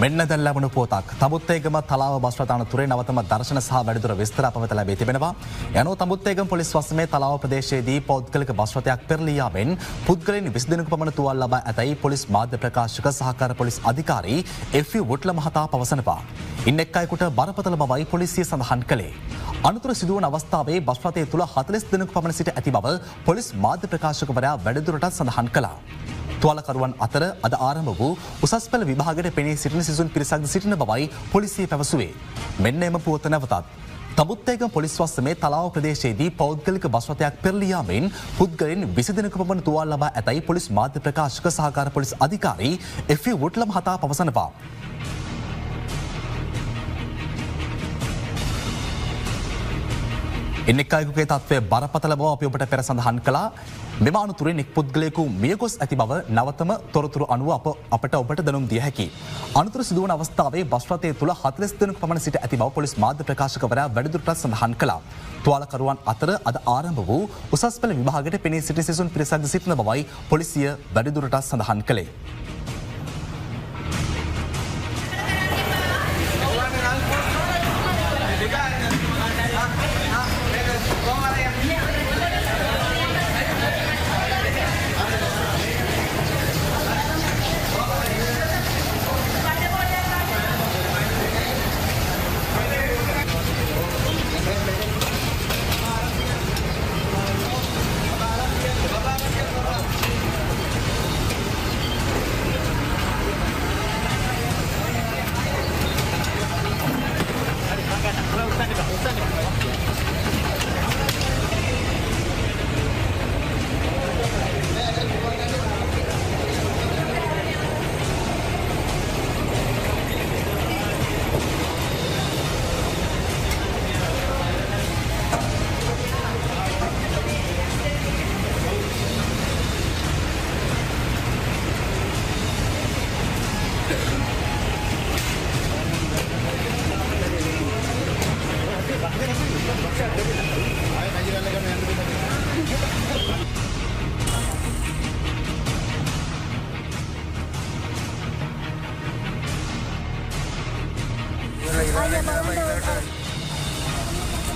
මෙන්න දැන් ලැබුණු පුවතක්. තමුත්තේගම තලාව බස් රථ අනතුරේ නවතම දර්ශන සහ වැඩිදුර විස්තර අප වෙත ලැබී තිබෙනවා. යනෝ තමුත්තේගම පොලිස් වසමේ තලාව ප්‍රදේශයේදී පෞද්ගලික බස් රථයක් පෙරළී යාමෙන් පුද්ගලයන් 20 දෙනෙකු පමණ තුවාල ලබා ඇතැයි පොලිස් මාධ්‍ය ප්‍රකාශක සහකාර පොලිස් අධිකාරී එෆ්.යු. වුට්ල මහතා පවසනවා. ඉන් එක් අයෙකුට බරපතල බවයි පොලිසිය සඳහන් කළේ. අනතුර සිදුවන අවස්ථාවේ බස් රථය තුළ 40 දෙනෙකු පමණ සිට ඇති බව පොලිස් මාධ්‍ය ප්‍රකාශකවරයා වැඩිදුරටත් සඳහන් කළා. තුවාලකරුවන් අතර අද ආරම්භ වූ උසස් පෙළ විභාගයට පෙනී සිටින සිසුන් පිරිසක්ද සිටින බවයි පොලිසිය පැවසුවේ. මෙන්න එම පුවත නැවතත්. තමුත්තේගම පොලිස් වසමේ තලාව ප්‍රදේශයේදී පෞද්ගලික බස් රථයක් පෙරළී යාමෙන් පුද්ගලයන් 20 දෙනෙකු පමණ තුවාල ලබා ඇතැයි පොලිස් මාධ්‍ය ප්‍රකාශක සහකාර පොලිස් අධිකාරී එෆ්.යු. වුට්ල මහතා පවසනවා. එන්නෙක් අයෙකුගේ තත්ත්වය බරපතල බව අපි ඔබට පෙර සඳහන් කළා. මෙම අනතුරෙන් එක් පුද්ගලයෙකු මියගොස් ඇති බව නවතම තොරතුරු අනුව අපට ඔබට දැනුම් දිය හැකියි. අනතුර සිදුවන අවස්ථාවේ බස් රථය තුළ 40 දෙනෙකු පමණ සිට ඇති බව පොලිස් මාධ්‍ය ප්‍රකාශකවරයා වැඩිදුරටත් සඳහන් කළා. තුවාලකරුවන් අතර අද ආරම්භ වූ උසස් පෙළ විභාගයට පෙනී සිටි සිසුන් පිරිසක්ද සිටින බවයි පොලිසිය වැඩිදුරටත් සඳහන් කළේ.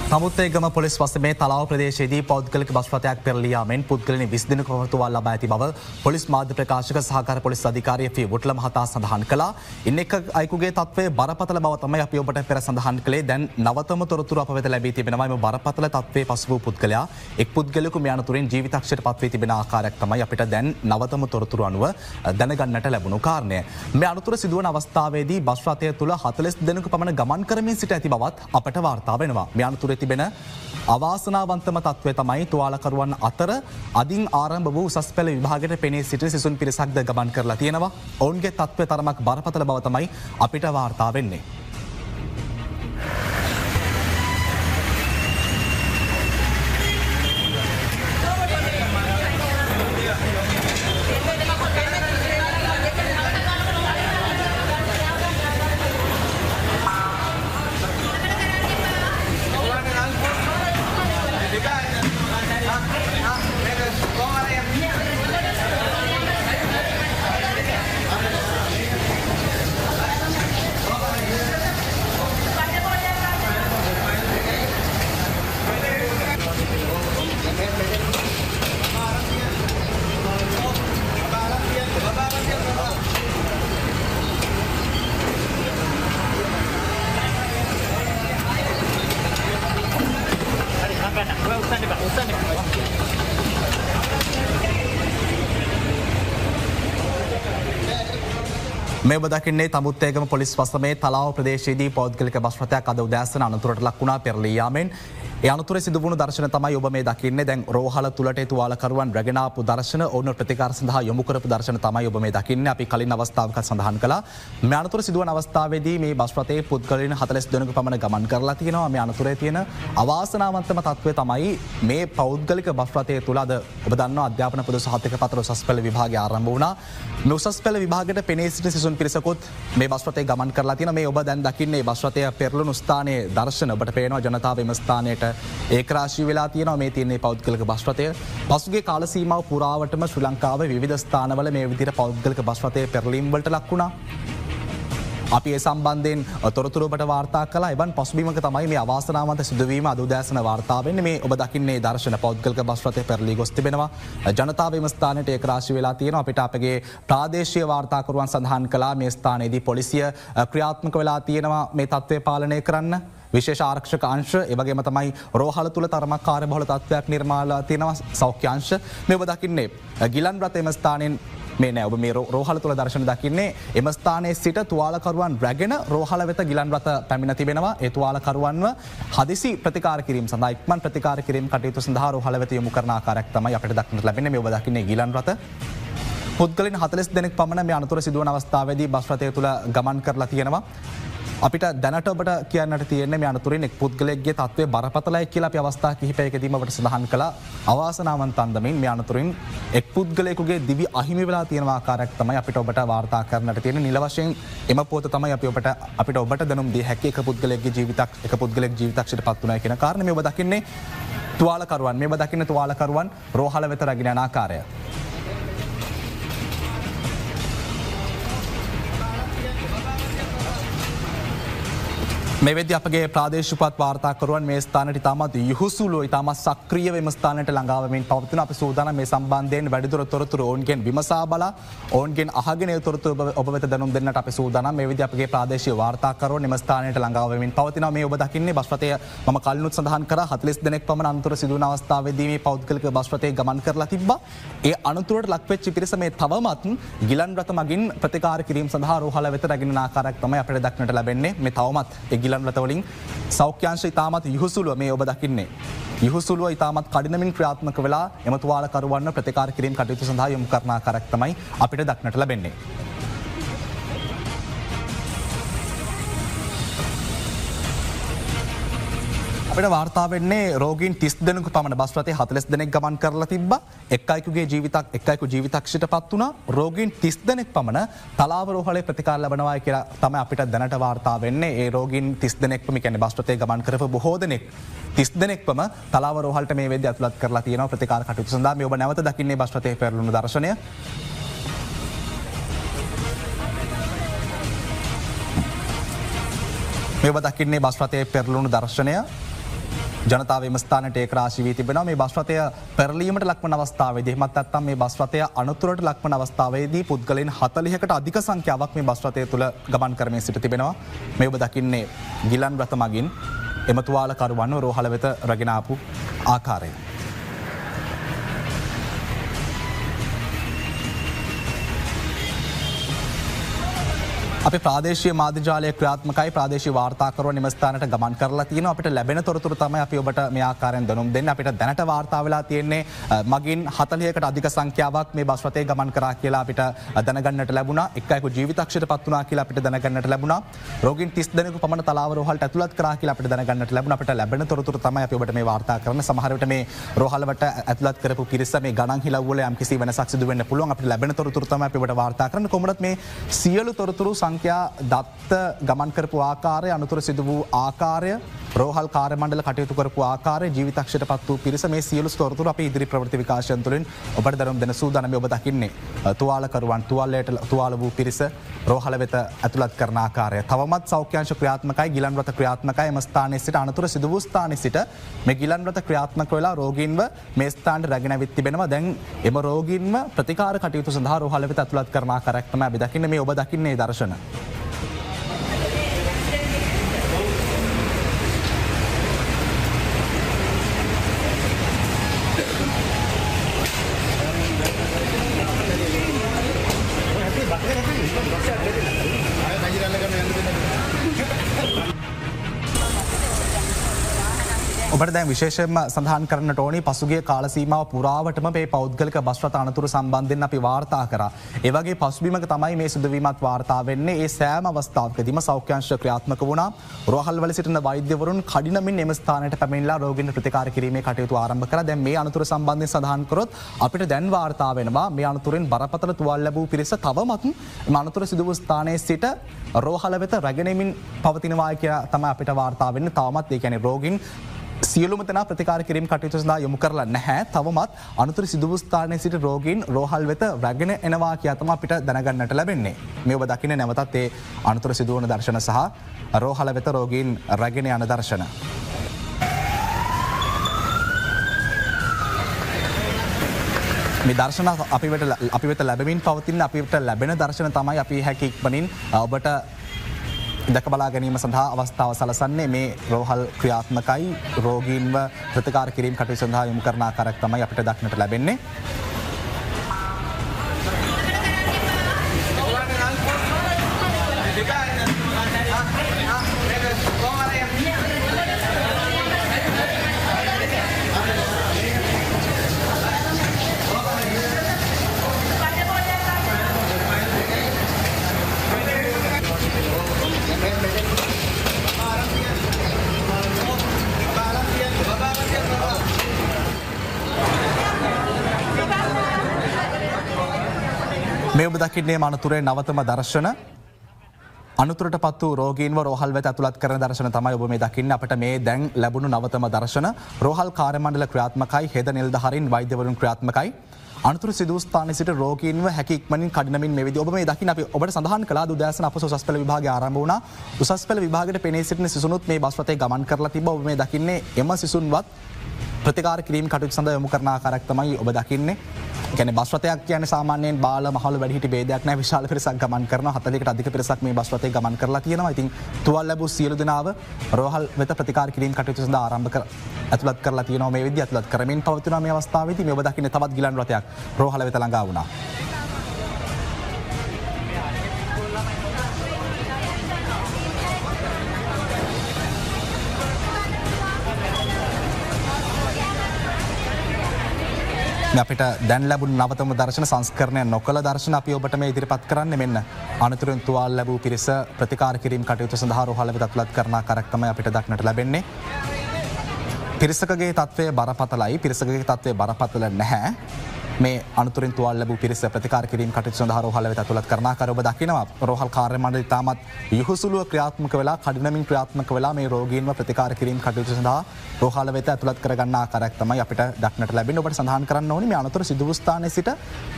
තමුත්තේගම පොලිස් වසමේ තලාව ප්‍රදේශයේදී පෞද්ගලික බස් රථයක් පෙරළී යාමෙන් පුද්ගලයන් 20 දෙනෙකු පමණ තුවාල ලබා ඇති බව පොලිස් මාධ්‍ය ප්‍රකාශක සහකාර පොලිස් අධිකාරී එෆ්.යු. වුට්ල මහතා සඳහන් කළා. ඉන් එක් අයෙකුගේ තත්ත්වය බරපතල බව තමයි අපි ඔබට පෙර සඳහන් කළේ. දැන් නවතම තොරතුරු අප වෙත ලැබී තිබෙනවා. මේ බරපතල තත්ත්වයේ පසු වූ පුද්ගලයා එක් පුද්ගලයෙකු මේ අනතුරෙන් ජීවිතක්ෂයට පත් වී තිබෙන ආකාරයක් තමයි අපිට දැන් නවතම තොරතුරු අනුව දැනගන්නට ලැබුණු කාරණය. මේ අනතුර සිදුවන අවස්ථාවේදී බස් රථය තුළ 40 දෙනෙකු පමණ ගමන් කරමින් සිට ඇති බවත් අපට වාර්තා වෙනවා. මේ අනතුරේ තිබෙන අවාසනාවන්තම තත්ත්වය තමයි තුවාලකරුවන් අතර අදින් ආරම්භ වූ උසස් පෙළ විභාගයට පෙනී සිටින සිසුන් පිරිසක්ද ගමන් කරලා තියෙනවා. ඔවුන්ගේ තත්ත්වය තරමක් බරපතල බව තමයි අපිට වාර්තා වෙන්නේ. මේ බදකින්නේ තමුත්තේගම පොලිස් වසමේ තලාව ප්‍රදේශයේදී පෞද්ගලික බස් රථයක් අද උදෑසන අනතුරට ලක් වුණා පෙරළී යාමෙන්. ඒ අනතුරේ සිදුවුණු දර්ශන තමයි ඔබ මේ දකින්නේ. දැන් රෝහල තුලට තුවාලකරුවන් රැගෙන ආපු දර්ශන ඕන ප්‍රතිකාර සඳහා යොමු කරපු දර්ශන තමයි ඔබ මේ දකින්නේ. අපි කලින් අවස්ථාවක සඳහන් කළා. මේ අනතුර සිදුවන අවස්ථාවේදී මේ බස් රථයේ පුද්ගලයන් 40 දෙනෙකු පමණ ගමන් කරලා තියෙනවා. මේ අනතුරේ තියෙන අවාසනාවන්තම තත්ත්වය තමයි මේ පෞද්ගලික බස් රථයේ තුල අද ඔබ දන්නවා අධ්‍යාපන පොදු සහතික පත්‍ර උසස් පෙළ විභාගය ආරම්භ වුණා. මේ උසස් පෙළ විභාගයට පෙනී සිටින සිසුන් පිරිසකුත් මේ බස් රථයේ ගමන් කරලා තියෙනවා. මේ ඔබ දැන් දකින්නේ බස් රථය පෙරළුණු ස්ථානයේ දර්ශන ඔබට පේනවා. ජනතාව එම ස්ථානයට ඒකරාශී වෙලා තියෙනවා. මේ තියෙන්නේ පෞද්ගලික බස් රථය. පසුගිය කාල සීමාව පුරාවටම ශ්‍රී ලංකාවේ විවිධ ස්ථානවල මේ විදිහට පෞද්ගලික බස් රථයේ පෙරලීම් වලට ලක් වුණා. අපි ඒ සම්බන්ධයෙන් තොරතුරට වාර්තා කළ එවන් පසුබිමක තමයි මේ අවාසනාවන්ත සිදුවීම අද උදෑසන වාර්තා වෙන්නේ. මේ ඔබ දකින්නේ දර්ශන පෞද්ගලික බස් රථය පෙරළී ගොස් තිබෙනවා. ජනතාව එම ස්ථානයට ඒක රාශී වෙලා තියෙනවා. අපිට අපගේ ප්‍රාදේශීය වාර්තාකරුවන් සඳහන් කළා මේ ස්ථානයේදී පොලිසිය ක්‍රියාත්මක වෙලා තියෙනවා මේ තත්ත්වය පාලනය කරන්න. විශේෂ ආරක්ෂක අංශ එවගේම තමයි රෝහල තුළ තරමක් කාර්යබහුල තත්ත්වයක් නිර්මාලා තියෙනවා සෞඛ්‍ය අංශ. මේ ඔබ දකින්නේ ගිලන් රථ එම ස්ථානයෙන් මේ නෑ ඔබ මේ රෝහල තුළ දර්ශන දකින්නේ එම ස්ථානයේ සිට තුවාලකරුවන් රැගෙන රෝහල වෙත ගිලන් රථ පැමිණ තිබෙනවා. ඒ තුවාලකරුවන්ව හදිසි ප්‍රතිකාර කිරීම සඳහා ඉක්මන් ප්‍රතිකාර කිරීම කටයුතු සඳහා රෝහල වෙත යොමු කරන ආකාරයක් තමයි අපිට දක්නට ලැබෙන්නේ. මේ ඔබ දකින්නේ ගිලන් රථ. පුද්ගලයන් 40 දෙනෙක් පමණ මේ අනතුර සිදුවන අවස්ථාවේදී බස් රථය තුළ ගමන් කරලා තියෙනවා. අපිට දැනට ඔබට කියන්නට තියෙන්නේ මේ අනතුරින් එක් පුද්ගලයෙක්ගේ තත්ත්වය බරපතලයි කියලා අපි අවස්ථා කිහිපයකදීම ඔබට සඳහන් කළා. අවාසනාවන්ත අන්දමින් මේ අනතුරින් එක් පුද්ගලයෙකුගේ දිවි අහිමි වෙලා තියෙන ආකාරයක් තමයි අපිට ඔබට වාර්තා කරන්නට තියෙන. නිල වශයෙන් එම පොත තමයි අපිට ඔබට දැනුම් දී හැකි එක පුද්ගලයෙක්ගේ ජීවිතක්ෂයට පත් වුණා කියන කාරණේ. මේ ඔබ දකින්නේ තුවාලකරුවන්. මේ ඔබ දකින්නේ තුවාලකරුවන් රෝහල වෙත රැගෙන යන ආකාරය. මේ වෙද්දී අපගේ ප්‍රාදේශීයපත් වාර්තාකරුවන් මේ ස්ථානයට ඉතාමත් යහුසුලුව ඉතාමත් සක්‍රිය වෙම ස්ථානයට ළඟා වෙමින් පවතින. අපි සූදානම් මේ සම්බන්ධයෙන් වැඩිදුර තොරතුරු ඔවුන්ගෙන් විමසා බලා ඔවුන්ගෙන් අහගෙන ඒ තොරතුරු ඔබ වෙත දැනුම් දෙන්නට අපි සූදානම්. මේ වෙද්දී අපගේ ප්‍රාදේශීය වාර්තාකරුවන් මේ ස්ථානයට ළඟා වෙමින් පවතිනවා. මේ ඔබ දකින්නේ බස් රථය මම කලිනුත් සඳහන් කරා 40 දෙනෙක් පමණ අනතුර සිදුවන අවස්ථාවේදී මේ පෞද්ගලික බස් රථය ගමන් කරලා තිබ්බා. ඒ අනතුරට ලක්වෙච්ච පිරිස මේ තවමත් ගිලන් රථ මගින් ප්‍රතිකාර කිරීම සඳහා රෝහල වෙත රැගෙන යන ආකාරයක් තමයි අපිට දක්නට ලැබෙන්නේ. මේ තවමත් ගිලන් රථවලින් සෞඛ්‍යංශ ඉතාමත් යහුසුලුව මේ ඔබ දකින්නේ. යහුසුලුව ඉතාමත් කඩිනමින් ක්‍රියාත්මක වෙලා එම තුවාලකරුවන්ව ප්‍රතිකාර කිරීම කටයුතු සඳහා යොමු කරන ආකාරයක් තමයි අපිට දක්නට ලැබෙන්නේ. අපිට වාර්තා වෙන්නේ රෝගීන් 30 දෙනෙකු පමණ බස් රථයේ 40 දෙනෙක් ගමන් කරලා තිබ්බා. එක් අයෙකු ජීවිතක්ෂයට පත් වුණා. රෝගීන් 30 දෙනෙක් පමණ තලාව රෝහලේ ප්‍රතිකාර ලබනවා කියලා තමයි අපිට දැනට වාර්තා වෙන්නේ. ඒ රෝගීන් 30 දෙනෙක්ම කියන්නේ බස් රථයේ ගමන් කරපු බොහෝ දෙනෙක් 30 දෙනෙක්ම තලාව රෝහලට මේ වෙද්දී අතුලත් කරලා තියෙනවා ප්‍රතිකාර කටයුතු සඳහා. මේ ඔබ නැවත දකින්නේ බස් රථයේ පෙරළුණු දර්ශනය. මේ ඔබ දකින්නේ බස් රථයේ පෙරළුණු දර්ශනය. ජනතාව එම ස්ථානයට ඒක රාශී වී තිබෙනවා. මේ බස් රථය පෙරලීමට ලක්වන අවස්ථාවේදී එහෙමත් නැත්නම් මේ බස් රථය අනතුරට ලක්වන අවස්ථාවේදී පුද්ගලයන් 40කට අධික සංඛ්‍යාවක් මේ බස් රථය තුල ගමන් කරමින් සිට තිබෙනවා. මේ ඔබ දකින්නේ ගිලන් රථ මගින් එම තුවාලකරුවන්ව රෝහල වෙත රැගෙන ආපු ආකාරය. අපි ප්‍රාදේශීය මාධ්‍ය ජාලය ක්‍රියාත්මකයි. ප්‍රාදේශීය වාර්තාකරුවන් එම ස්ථානයට ගමන් කරලා තියෙනවා. අපිට ලැබෙන තොරතුරු තමයි අපි ඔබට මේ ආකාරයෙන් දැනුම් දෙන්නේ. අපිට දැනට වාර්තා වෙලා තියෙන්නේ මගින් 40කට අධික සංඛ්‍යාවක් මේ බස් රථයේ ගමන් කරා කියලා අපිට දැනගන්නට ලැබුණා. එක් අයෙකු ජීවිතක්ෂයට පත් වුණා කියලා අපිට දැනගන්නට ලැබුණා. රෝගීන් 30 දෙනෙකු පමණ තලාව රෝහලට ඇතුළත් කරා කියලා අපිට දැනගන්නට ලැබුණා. අපිට ලැබෙන තොරතුරු තමයි අපි ඔබට මේ වාර්තා කරන්නේ. සමහර විට මේ රෝහලවට ඇතුළත් කරපු පිරිස මේ ගණන් හිලව් වල යම්කිසි වෙනසක් සිදු වෙන්න පුළුවන්. අපිට ලැබෙන තොරතුරු තමයි අපි ඔබට වාර්තා කරන්නේ. කොහොමද මේ සියලු තොරතුරු සංඛ්‍යා ගමන් කරපු ආකාරය අනතුර සිදු වූ ආකාරය රෝහල් කාර්ය මණ්ඩල කටයුතු කරපු ආකාරය ජීවිතක්ෂයට පත් වූ පිරිස මේ සියලු තොරතුරු අපි ඉදිරි ප්‍රවෘත්ති විකාශයන් තුළින් ඔබට දැනුම් දෙන සූදානම්. ඔබ දකින්නේ තුවාලකරුවන් තුවාල වූ පිරිස රෝහල වෙත ඇතුළත් කරන ආකාරය. තවමත් සෞඛ්‍යංශ ක්‍රියාත්මකයි. ගිලන් රථ ක්‍රියාත්මකයි. එම ස්ථානයේ සිට අනතුර සිදු වූ ස්ථානයේ සිට මේ ගිලන් රථ ක්‍රියාත්මක වෙලා රෝගීන්ව මේ ස්ථානට රැගෙන ඇවිත් තිබෙනවා. දැන් එම රෝගීන්ව ප්‍රතිකාර කටයුතු සඳහා රෝහල වෙත ඇතුළත් කරන ආකාරයක් තමයි අපි දකින්නේ. මේ ඔබ දකින්නේ දර්ශන. ඔබට දැන් විශේෂයෙන්ම සඳහන් කරන්නට ඕනි පසුගිය කාල සීමාව පුරාවටම මේ පෞද්ගලික බස් රථ අනතුරු සම්බන්ධයෙන් අපි වාර්තා කරා. ඒ වගේ පසුබිමක තමයි මේ සිදුවීමත් වාර්තා වෙන්නේ. ඒ සෑම අවස්ථාවකදීම සෞඛ්‍ය අංශ ක්‍රියාත්මක වුණා. රෝහල් වල සිටින වෛද්‍යවරුන් කඩිනමින් එම ස්ථානයට පැමිණලා රෝගීන් ප්‍රතිකාර කිරීමේ කටයුතු ආරම්භ කළා. දැන් මේ අනතුරු සම්බන්ධයෙන් සඳහන් කරොත් අපිට දැන් වාර්තා වෙනවා මේ අනතුරෙන් බරපතල තුවාල ලැබූ පිරිස තවමත් මේ අනතුර සිදු වූ ස්ථානයේ සිට රෝහල වෙත රැගෙන යමින් පවතිනවා කියලා තමයි අපිට වාර්තා වෙන්නේ. තවමත් ඒ කියන්නේ රෝගීන් සියලුම දෙනා ප්‍රතිකාර කිරීම කටයුතු සඳහා යොමු කරලා නැහැ. තවමත් අනතුරු සිදු වූ ස්ථානයේ සිට රෝගීන් රෝහල් වෙත රැගෙන එනවා කියා තමයි අපිට දැනගන්නට ලැබෙන්නේ. මේ ඔබ දකින්නේ නැවතත් ඒ අනතුරු සිදු වන දර්ශන සහ රෝහල වෙත රෝගීන් රැගෙන යන දර්ශන. මේ දර්ශන අපි වෙත ලැබමින් පවතින අපිට ලැබෙන දර්ශන තමයි අපි හැකි ඉක්මනින් ඔබට දැක බලා ගැනීම සඳහා අවස්ථාව සලසන්නේ. මේ රෝහල් ක්‍රියාත්මකයි රෝගීන්ව ප්‍රතිකාර කිරීම කටයුතු සඳහා යොමු කරන ආකාරයක් තමයි අපිට දක්නට ලැබෙන්නේ. මේ ඔබ දකින්නේ අනතුරේ නවතම දර්ශන. අනතුරට පත් වූ රෝගීන්ව රෝහල් වෙත ඇතුළත් කරන දර්ශන තමයි ඔබ මේ දකින්නේ. අපිට මේ දැන් ලැබුණු නවතම දර්ශන. රෝහල් කාර්ය මණ්ඩල ක්‍රියාත්මකයි, හෙද නිලධාරීන් වෛද්‍යවරුන් ක්‍රියාත්මකයි. අනතුරු සිදු ස්ථානයේ සිට රෝගීන්ව හැකි ඉක්මනින් කඩිනමින් මේ විදිහ ඔබ මේ දකින්න අපි ඔබට සඳහන් කළා දුදෑසන අපස උසස් පෙළ විභාගය ආරම්භ වුණා. උසස් පෙළ විභාගයට පෙනී සිටින සිසුනුත් මේ බස් රථයේ ගමන් කරලා තිබ්බා. ඔබ මේ දකින්නේ එම සිසුන්වත් ප්‍රතිකාර කිරීම කටයුතු සඳහා යොමු කරන ආකාරයක් තමයි ඔබ දකින්නේ. කියන්නේ බස් රථයක් කියන්නේ සාමාන්‍යයෙන් බාල මහලු වැඩිහිටි ભેදයක් නැහැ. විශාල පිරිසක් ගමන් කරනවා. 40කට අධික පිරිසක් මේ බස් රථයේ ගමන් කරලා තියෙනවා. ඉතින් තුවාල ලැබූ සියලු දෙනාව රෝහල් වෙත ප්‍රතිකාර කිරීම කටයුතු සඳහා ඇතුළත් කරලා තියෙනවා. මේ විදිහ ඇතුළත් කරමින් පවතිනවා මේ අවස්ථාවේදී. මේ ඔබ දකින්නේ තවත් ගිලන් රථයක් රෝහල වෙත ළඟා වුණා. අපිට දැන් ලැබුණු නවතම දර්ශන සංස්කරණය නොකළ දර්ශන අපි ඔබට මේ ඉදිරිපත් කරන්නේ. මෙන්න අනතුරුන් තුවාල ලැබූ පිරිස ප්‍රතිකාර කිරීම කටයුතු සඳහා රෝහල වෙත ඇතුළත් කරන ආකාරයක් තමයි අපිට දක්නට ලැබෙන්නේ. පිරිසකගේ තත්ත්වය බරපතලයි. පිරිසකගේ තත්ත්වය බරපතල නැහැ. මේ අනතුරින් තුවාල ලැබූ පිරිස ප්‍රතිකාර කිරීම කටයුතු සඳහා රෝහල වෙත ඇතුළත් කරන ආකාරය ඔබ දකිනවා. රෝහල් කාර්ය මණ්ඩලය ඉතාමත් යහුසුලුව ක්‍රියාත්මක වෙලා කඩිනමින් ක්‍රියාත්මක වෙලා මේ රෝගීන්ව ප්‍රතිකාර කිරීම කටයුතු සඳහා රෝහල වෙත ඇතුළත් කරගන්න ආකාරයක් තමයි අපිට දක්නට ලැබෙන්නේ. ඔබට සඳහන් කරන්න ඕනේ මේ අනතුරු සිදු වූ ස්ථානයේ සිට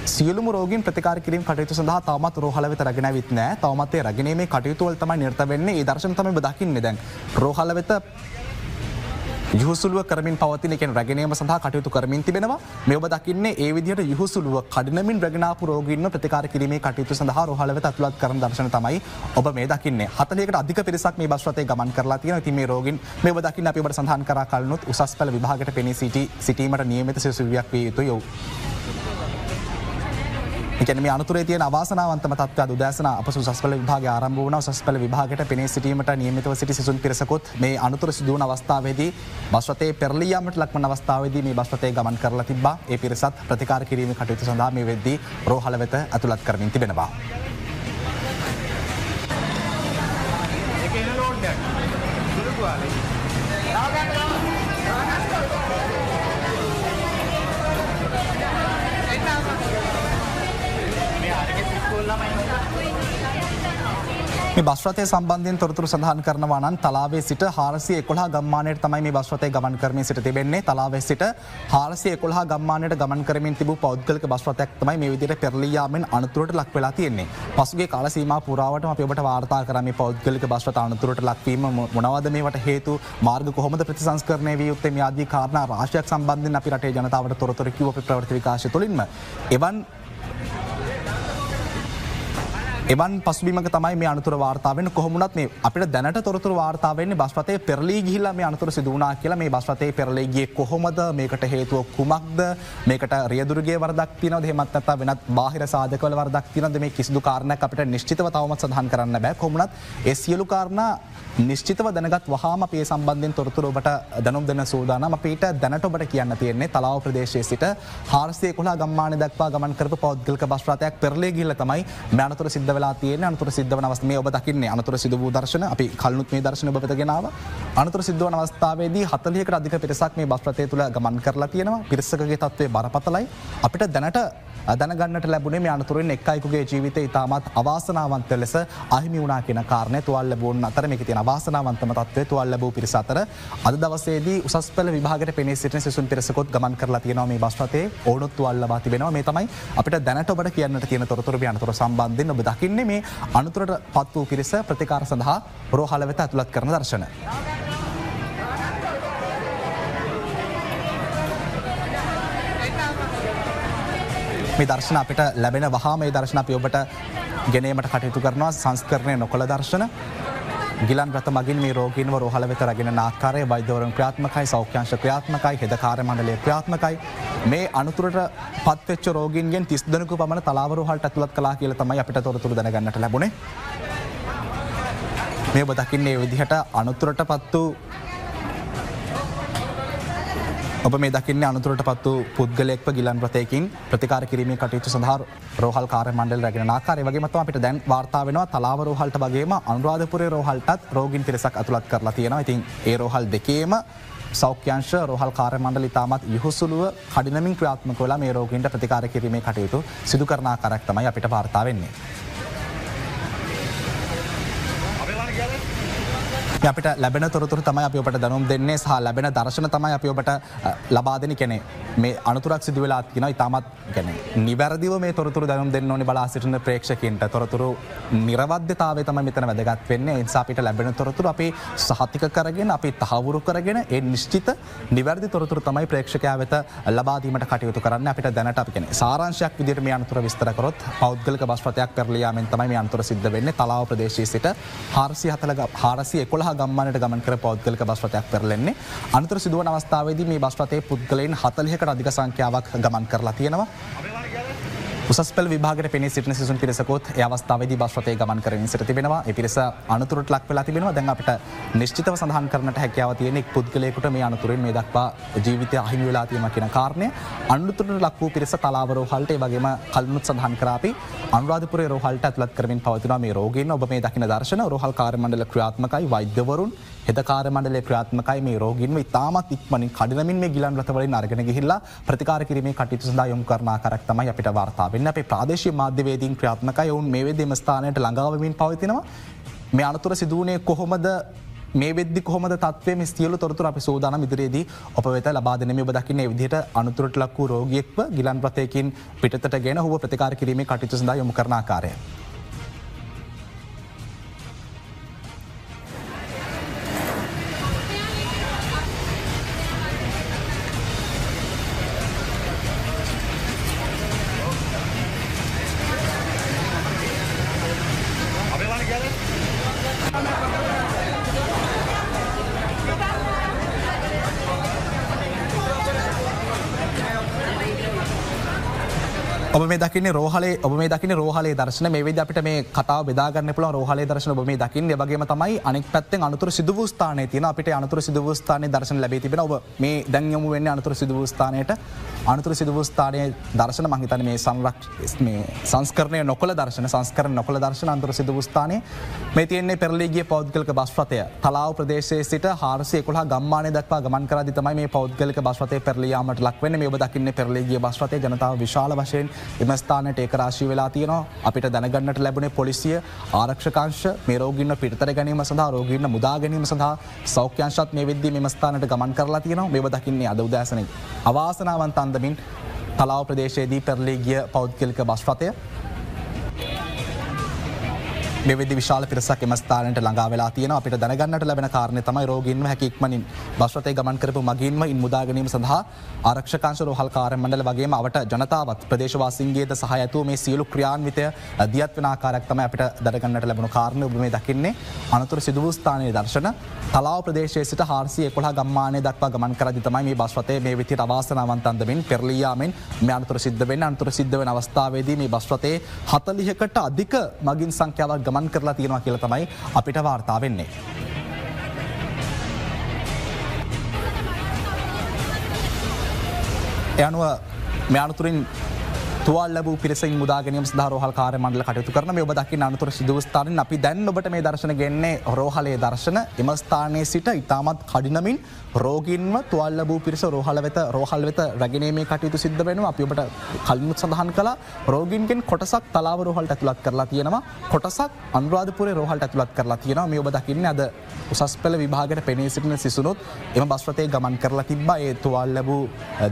සියලුම රෝගීන් ප්‍රතිකාර කිරීම කටයුතු සඳහා තවමත් රෝහල වෙත රැගෙන ඇවිත් නැහැ. තවමත් ඒ රැගෙනීමේ කටයුතු වල තමයි නිරත වෙන්නේ. ඒ දර්ශන තමයි ඔබ දකින්නේ දැන්. රෝහල වෙත යහුසුලුව කරමින් පවතින කියන රැගෙනීම සඳහා කටයුතු කරමින් තිබෙනවා. මේ ඔබ දකින්නේ ඒ විදිහට යහුසුලුව කඩිනමින් රැගෙන ආපු රෝගීන්ව ප්‍රතිකාර කිරීමේ කටයුතු සඳහා රෝහල වෙත ඇතුළත් කරන දර්ශන තමයි ඔබ මේ දකින්නේ. 40කට අධික පිරිසක් මේ බස් රථයේ ගමන් කරලා තියෙනවා. ඉතින් මේ රෝගීන් මේ ඔබ දකින්නේ අපි ඔබට සඳහන් කරා කලිනුත් උසස් පෙළ විභාගයට පෙනී සිටීමට නියමිත සිසුවියක් විය යුතුයි. කියන්නේ මේ අනතුරේ තියෙන අවාසනාවන්තම තත්ත්වය උදෑසන අපස උසස් පෙළ විභාගය ආරම්භ වුණා. උසස් පෙළ විභාගයට පෙනී සිටීමට නියමිතව සිටි සිසුන් පිරිසකුත් මේ අනතුර සිදු වුණ අවස්ථාවේදී බස් රථයේ පෙරළී යාමට ලක්වන අවස්ථාවේදී මේ බස් රථයේ ගමන් කරලා තිබ්බා. ඒ පිරිසත් ප්‍රතිකාර කිරීමේ කටයුතු සඳහා මේ වෙද්දී රෝහල වෙත ඇතුළත් කරමින් තිබෙනවා. මේ බස් රථය සම්බන්ධයෙන් තොරතුරු සඳහන් කරනවා නම් තලාවේ සිට 411 ගම්මානයට තමයි මේ බස් රථය ගමන් කරමින් සිට තිබෙන්නේ. තලාවේ සිට 411 ගම්මානයට ගමන් කරමින් තිබූ පෞද්ගලික බස් රථයක් තමයි මේ විදිහට පෙරළී යාමෙන් අනතුරට ලක් වෙලා තියෙන්නේ. පසුගිය කාල සීමාව පුරාවටම අපි ඔබට වාර්තා කරා මේ පෞද්ගලික බස් රථ අනතුරට ලක්වීම මොනවද මේවට හේතු මාර්ග කොහොමද ප්‍රතිසංස්කරණය විය යුත්තේ මේ ආදී කාරණා රාශියක් සම්බන්ධයෙන් අපි රටේ ජනතාවට තොරතුරු කිව්ව අපේ ප්‍රවෘත්ති විකාශය තුළින්ම එවන් පසුබිමක තමයි මේ අනතුර වාර්තා වෙන්නේ. කොහොමුණත් මේ අපිට දැනට තොරතුරු වාර්තා වෙන්නේ බස් රථයේ පෙරළී ගිහිල්ලා මේ අනතුර සිදු වුණා කියලා. මේ බස් රථයේ පෙරළී ගියේ කොහොමද? මේකට හේතුව කුමක්ද? මේකට රියදුරුගේ වරදක් තියෙනවද? එහෙමත් නැත්නම් වෙනත් බාහිර සාධකවල වරදක් තියෙනවද? මේ කිසිදු කාරණයක් අපිට නිශ්චිතව තවමත් සඳහන් කරන්න බෑ. කොහොමුණත් ඒ සියලු කාරණා නිශ්චිතව දැනගත් වහාම අපි ඒ සම්බන්ධයෙන් තොරතුරු ඔබට දැනුම් දෙන්න සූදානම්. අපිට දැනට ඔබට කියන්න තියෙන්නේ තලාව ප්‍රදේශයේ සිට 411 ගම්මාන දක්වා ගමන් කරපු පෞද්ගලික බස් රථයක් පෙරළී ගිහිල්ලා තමයි මේ අනතුර සිද්ධ වෙලා තියෙන්නේ. අනතුර සිද්ධ වන අවස්ථාවේ මේ ඔබ දකින්නේ අනතුර සිදු වූ දර්ශන. අපි කලිනුත් මේ දර්ශන ඔබ වෙත ගෙනාවා. අනතුර සිද්ධ වන අවස්ථාවේදී 40කට අධික පිරිසක් මේ බස් රථය තුළ ගමන් කරලා තියෙනවා. පිරිසකගේ තත්ත්වය බරපතලයි. අපිට දැනගන්නට ලැබුණේ මේ අනතුරින් එක් අයෙකුගේ ජීවිතය ඉතාමත් අවාසනාවන්ත ලෙස අහිමි වුණා කියන කාරණය. තුවාල ලැබුවොත් අතර මේකේ තියෙන අවාසනාවන්තම තත්ත්වය තුවාල ලැබූ පිරිස අතර අද දවසේදී උසස් පෙළ විභාගයට පෙනී සිටින සිසුන් පිරිසකොත් ගමන් කරලා තියෙනවා මේ බස් රථයේ. ඔවුනුත් තුවාල ලබා තිබෙනවා. මේ තමයි අපිට දැනට ඔබට කියන්නට තියෙන තොරතුරු. මේ අනතුර සම්බන්ධයෙන් ඔබ දකින්නේ මේ අනතුරට පත් වූ පිරිස ප්‍රතිකාර සඳහා රෝහල වෙත ඇතුළත් කරන දර්ශන. මේ දර්ශන අපිට ලැබෙන වහා මේ දර්ශන අපි ඔබට ගෙනීමට කටයුතු කරනවා. සංස්කරණය නොකළ දර්ශන ගිලන් රථ මගින් මේ රෝගීන්ව රෝහල වෙත රැගෙන ආකාරය වෛද්‍යවරුන් ක්‍රියාත්මකයි, සෞඛ්‍යාංශ ක්‍රියාත්මකයි, හෙද කාර්ය මණ්ඩලය ක්‍රියාත්මකයි. මේ අනතුරට පත්වෙච්ච රෝගීන්ගෙන් 30 දෙනෙකු පමණ තලාව රෝහලට ඇතුළත් කළා කියලා තමයි අපිට තොරතුරු දැනගන්නට ලැබුණේ. මේ ඔබ දකින්නේ මේ විදිහට අනතුරට පත් වූ ඔබ මේ දකින්නේ අනතුරට පත් වූ පුද්ගලයෙක්ව ගිලන් රථයකින් ප්‍රතිකාර කිරීමේ කටයුතු සඳහා රෝහල් කාර්ය මණ්ඩලය රැගෙන ආකාරය වගේම තමයි අපිට දැන් වාර්තා වෙනවා තලාව රෝහලට වගේම අනුරාධපුරේ රෝහලටත් රෝගීන් පිරිසක් ඇතුළත් කරලා තියෙනවා. ඉතින් ඒ රෝහල් දෙකේම සෞඛ්‍යංශ රෝහල් කාර්ය මණ්ඩලය තාමත් යහුසුලුව කඩිනමින් ක්‍රියාත්මක වෙලා මේ රෝගීන්ට ප්‍රතිකාර කිරීමේ කටයුතු සිදු කරන ආකාරයක් තමයි අපිට වාර්තා වෙන්නේ. අපිට ලැබෙන තොරතුරු තමයි අපි ඔබට දැනුම් දෙන්නේ සහ ලැබෙන දර්ශන තමයි අපි ඔබට ලබා දෙන්නේ. කියන්නේ මේ අනතුරක් සිදු වෙලා තියෙනවා. ඊටමත් කියන්නේ නිවැරදිව මේ තොරතුරු දැනුම් දෙන්න ඕනේ බලා සිටින ප්‍රේක්ෂකයන්ට. තොරතුරු නිර්වද්‍යතාවය තමයි මෙතන වැදගත් වෙන්නේ. ඒ නිසා අපිට ලැබෙන තොරතුරු අපි සහතික කරගෙන අපි තහවුරු කරගෙන ඒ නිශ්චිත නිවැරදි තොරතුරු තමයි ප්‍රේක්ෂකයා වෙත ලබා දීමට කටයුතු කරන්නේ. අපිට දැනට අපි කියන්නේ සාරාංශයක් විදිහට මේ අනතුර විස්තර කරොත් පෞද්ගලික බස් රථයක් පෙරළී යාමෙන් තමයි මේ අනතුර සිද්ධ වෙන්නේ. තලාව ප්‍රදේශයේ සිට 411 ගම්මානයට ගමන් කර පෞද්ගලික බස් රථයක් පෙරළෙන්නේ. අනතුර සිදුවන අවස්ථාවේදී මේ බස් රථයේ පුද්ගලයන් 40කට අධික සංඛ්‍යාවක් ගමන් කරලා තියෙනවා. උසස් පෙළ විභාගයට පෙනී සිටින සිසුන් පිරිසකොත් ඒ අවස්ථාවේදී බස් රථයේ ගමන් කරමින් සිට තිබෙනවා. ඒ පිරිස අනතුරට ලක් වෙලා තිබෙනවා. දැන් අපිට නිශ්චිතව සඳහන් කරන්නට හැකියාව තියෙන එක් පුද්ගලයෙකුට මේ අනතුරින් මේ දක්වා ජීවිතය අහිමි වෙලා තියෙනවා කියන කාරණය. අනතුරට ලක් වූ පිරිස තලාව රෝහලට ඒ වගේම කලිනුත් සඳහන් කරා අපි අනුරාධපුරේ රෝහලට ඇතුළත් කරමින් පවතිනවා මේ රෝගීන්. ඔබ මේ දකින දර්ශන රෝහල් කාර්ය මණ්ඩල ක්‍රියාත්මකයි, වෛද්‍යවරුන් හෙද කාර්ය මණ්ඩලයේ ක්‍රියාත්මකයි. මේ රෝගීන්ව ඉතාමත් ඉක්මනින් කඩිනමින් මේ ගිලන් රථ වලින් අරගෙන ගිහිල්ලා ප්‍රතිකාර කිරීමේ කටයුතු සඳහා යොමු කරන ආකාරයක් තමයි අපිට වාර්තා වෙන්නේ. අපේ ප්‍රාදේශීය මාධ්‍යවේදීන් ක්‍රියාත්මකයි. ඔවුන් මේ වෙද්දී එම ස්ථානයට ළඟා වෙමින් පවතිනවා. මේ අනතුර සිදු වුණේ කොහොමද? මේ වෙද්දි කොහොමද තත්ත්වය? මේ සියලු තොරතුරු අපි සෝදානම් ඉදිරියේදී ඔබ වෙත ලබා දෙන්නේ. ඔබ දකින්නේ මේ විදිහට අනතුරට ලක් වූ රෝගියෙක්ව ගිලන් රථයකින් පිටතට ගෙන ඔහුව ප්‍රතිකාර කිරීමේ කටයුතු සඳහා යොමු කරන ආකාරය. ඔබ මේ දකින්නේ රෝහලේ දර්ශන. මේ වෙද්දී අපිට මේ කතාව බෙදා ගන්න පුළුවන් රෝහලේ දර්ශන ඔබ මේ දකින්නේ. ඒ වගේම තමයි අනෙක් පැත්තෙන් අනතුරු සිදු වූ ස්ථානයේ තියෙන අපිට අනතුරු සිදු වූ ස්ථානයේ දර්ශන ලැබී තිබෙනවා. ඔබ මේ දැන් යමු වෙන්නේ අනතුරු සිදු වූ ස්ථානයට. අනතුරු සිදු වූ ස්ථානයේ දර්ශන මම හිතන්නේ මේ සංස්කරණය නොකළ දර්ශන අනතුරු සිදු වූ ස්ථානයේ මේ තියෙන්නේ පෙරළී ගිය පෞද්ගලික බස් රථය. තලාව ප්‍රදේශයේ සිට 411 ගම්මානය දක්වා ගමන් කරද්දී තමයි මේ පෞද්ගලික බස් රථය පෙරළී යාමට ලක් වෙන්නේ. මේ ඔබ දකින්නේ පෙරළී ගිය බස් රථය. ජනතාව විශාල වශයෙන් එම ස්ථානයට ඒක රාශී වෙලා තියෙනවා. අපිට දැනගන්නට ලැබුණේ පොලිසිය ආරක්ෂකාංශ මේ රෝගීන්ව පිටතට ගැනීම සඳහා රෝගීන්ව මුදා ගැනීම සඳහා සෞඛ්‍යාංශත් මේ වෙද්දී මෙම ස්ථානයට ගමන් කරලා තියෙනවා. මේව දකින්නේ අද උදෑසන අවාසනාවන්ත අන්දමින් තලාව ප්‍රදේශයේදී පෙරළී ගිය පෞද්ගලික බස් රථය. මේ වෙද්දී විශාල පිරිසක් එම ස්ථානයට ළඟා වෙලා තියෙනවා. අපිට දැනගන්නට ලැබෙන කාරණේ තමයි රෝගීන්ව හැකි ඉක්මනින් බස් රථයේ ගමන් කරපු මගීන්ව මුදා ගැනීම සඳහා ආරක්ෂකාංශ රෝහල් කාර්ය මණ්ඩල වගේම අවට ජනතාවත් ප්‍රදේශවාසීන්ගේද සහාය ඇතුව මේ සියලු ක්‍රියාන්විතය දියත් වෙන ආකාරයක් තමයි අපිට දැනගන්නට ලැබුණු කාරණේ. ඔබ මේ දකින්නේ අනතුරු සිදු වූ ස්ථානයේ දර්ශන. තලාව ප්‍රදේශයේ සිට 411 ගම්මානය දක්වා ගමන් කරද්දී තමයි මේ බස් රථය මේ විදිහට අවාසනාවන්ත අන්දමින් පෙරළී යාමෙන් මේ අනතුරු සිද්ධ වෙන්නේ. අනතුරු සිද්ධ වෙන අවස්ථාවේදී මේ බස් රථයේ 40කට අධික මගින් සංඛ්‍යාවක් ගමන් කරලා තියෙනවා කියලා තමයි අපිට වාර්තා වෙන්නේ. ඒ අනුව මේ අනතුරින් තුවාල ලැබූ පිරිසින් මුදා ගැනීම සඳහා රෝහල් කාර්ය මණ්ඩල කටයුතු කරන මේ ඔබ දකින්න අනතුර සිදු වූ ස්ථානයෙන් අපි දැන් ඔබට මේ දර්ශන ගෙන්නේ රෝහලේ දර්ශන එම ස්ථානයේ සිට ඉතාමත් කඩිනමින් රෝගීන්ව තුවාල ලැබූ පිරිස රෝහල වෙත රැගෙනීමේ කටයුතු සිද්ධ වෙනවා. අපි ඔබට කලිනුත් සඳහන් කළා රෝගීන්ගෙන් කොටසක් තලාව රෝහලට ඇතුළත් කරලා තියෙනවා. කොටසක් අනුරාධපුරේ රෝහලට ඇතුළත් කරලා තියෙනවා. මේ ඔබ දකින්නේ අද උසස් පෙළ විභාගයට පෙනී සිටින සිසුනුත් එම බස් රථයේ ගමන් කරලා තිබ්බා. ඒ තුවාල ලැබූ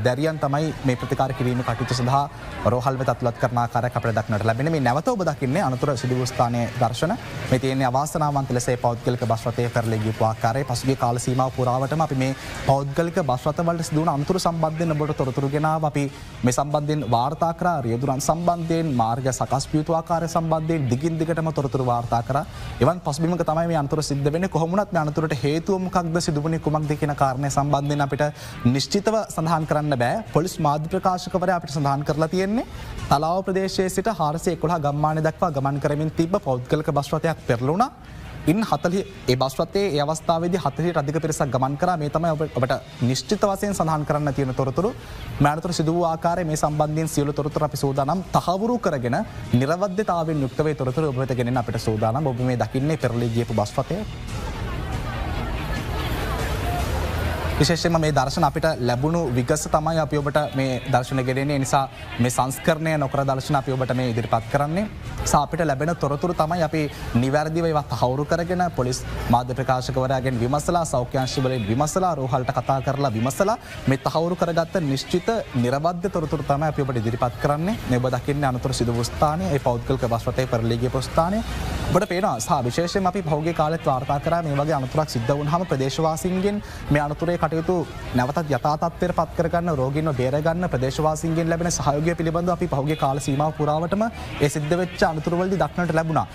දැරියන් තමයි මේ ප්‍රතිකාර කිරීමේ කටයුතු සඳහා රෝහල් වෙත ඇතුළත් කරන ආකාරයක් අපිට දක්නට ලැබෙනවා. මේ නැවත ඔබ දකින්නේ අනතුර සිදු වූ ස්ථානයේ දර්ශන. මේ තියෙන්නේ අවාසනාවන්ත ලෙස ඒ පෞද්ගලික බස් රථයේ පෙරළී ගියපු ආකාරය. පසුගිය කාල සීමාව පුරාවටම අපි මේ පෞද්ගලික බස් රථවලට සිදු වුණ අනතුරු සම්බන්ධයෙන් ඔබට තොරතුරු ගෙනාවා. අපි මේ සම්බන්ධයෙන් වාර්තා කරා. රියදුරන් සම්බන්ධයෙන් මාර්ග සකස් පිය යුතු ආකාරය සම්බන්ධයෙන් දිගින් දිගටම තොරතුරු වාර්තා කරා. එවන් පසුබිමක තමයි මේ අනතුර සිද්ධ වෙන්නේ. කොහොම වුණත් මේ අනතුරට හේතුව මොකක්ද සිදු වුණේ කුමක්ද කියන කාරණය සම්බන්ධයෙන් අපිට නිශ්චිතව සඳහන් කරන්න බෑ. පොලිස් මාධ්‍ය ප්‍රකාශකවරයා අපිට සඳහන් කරලා තියෙන්නේ තලාව ප්‍රදේශයේ සිට 411 ගම්මානය දක්වා ගමන් කරමින් තිබ්බ පෞද්ගලික බස් රථයක් පෙරළුණා. ඉන් 40 ඒ බස් රථයේ ඒ අවස්ථාවේදී 40ට අධික පිරිසක් ගමන් කරා. මේ තමයි ඔබට නිශ්චිත වශයෙන් සඳහන් කරන්න තියෙන තොරතුරු. මේ අනතුර සිදු වූ ආකාරය මේ සම්බන්ධයෙන් සියලු තොරතුරු අපි සූදානම් තහවුරු කරගෙන නිර්වද්‍යතාවයෙන් යුක්ත වේ තොරතුරු ඔබ වෙත ගෙනෙන්න අපිට සූදානම්. ඔබ මේ දකින්නේ පෙරළී ගියපු බස් රථය. විශේෂයෙන්ම මේ දර්ශන අපිට ලැබුණු විගස තමයි අපි ඔබට මේ දර්ශන ගෙනෙන්නේ. ඒ නිසා මේ සංස්කරණය නොකර දර්ශන අපි ඔබට මේ ඉදිරිපත් කරන්නේ. නිසා අපිට ලැබෙන තොරතුරු තමයි අපි නිවැරදිව ඒවා තහවුරු කරගෙන පොලිස් මාධ්‍ය ප්‍රකාශකවරයාගෙන් විමසලා සෞඛ්‍ය අංශ වලින් විමසලා රෝහලට කතා කරලා විමසලා මේ තහවුරු කරගත්ත නිශ්චිත නිර්වද්‍ය තොරතුරු තමයි අපි ඔබට ඉදිරිපත් කරන්නේ. මේ ඔබ දකින්නේ අනතුරු සිදු වූ ස්ථානයේ ඒ පෞද්ගලික බස් රථයේ පෙරළී ගියපු ස්ථානයේ ඔබට පේනවා. සහ විශේෂයෙන්ම අපි පහුගිය කාලෙත් වාර්තා කරා මේ වගේ අනතුරක් සිද්ධ වුණාම ප්‍රදේශවාසීන්ගෙන් මේ අනතුරේ කටයුතු නැවතත් යථා තත්ත්වයට පත් කරගන්න රෝගීන්ව බේරගන්න ප්‍රදේශවාසීන්ගෙන් ලැබෙන සහයෝගය පිළිබඳව අපි පහුගිය කාල සීමාව පුරාවටම ඒ සිද්ධ වෙච්ච අනතුරුවලදී දක්නට ලැබුණා.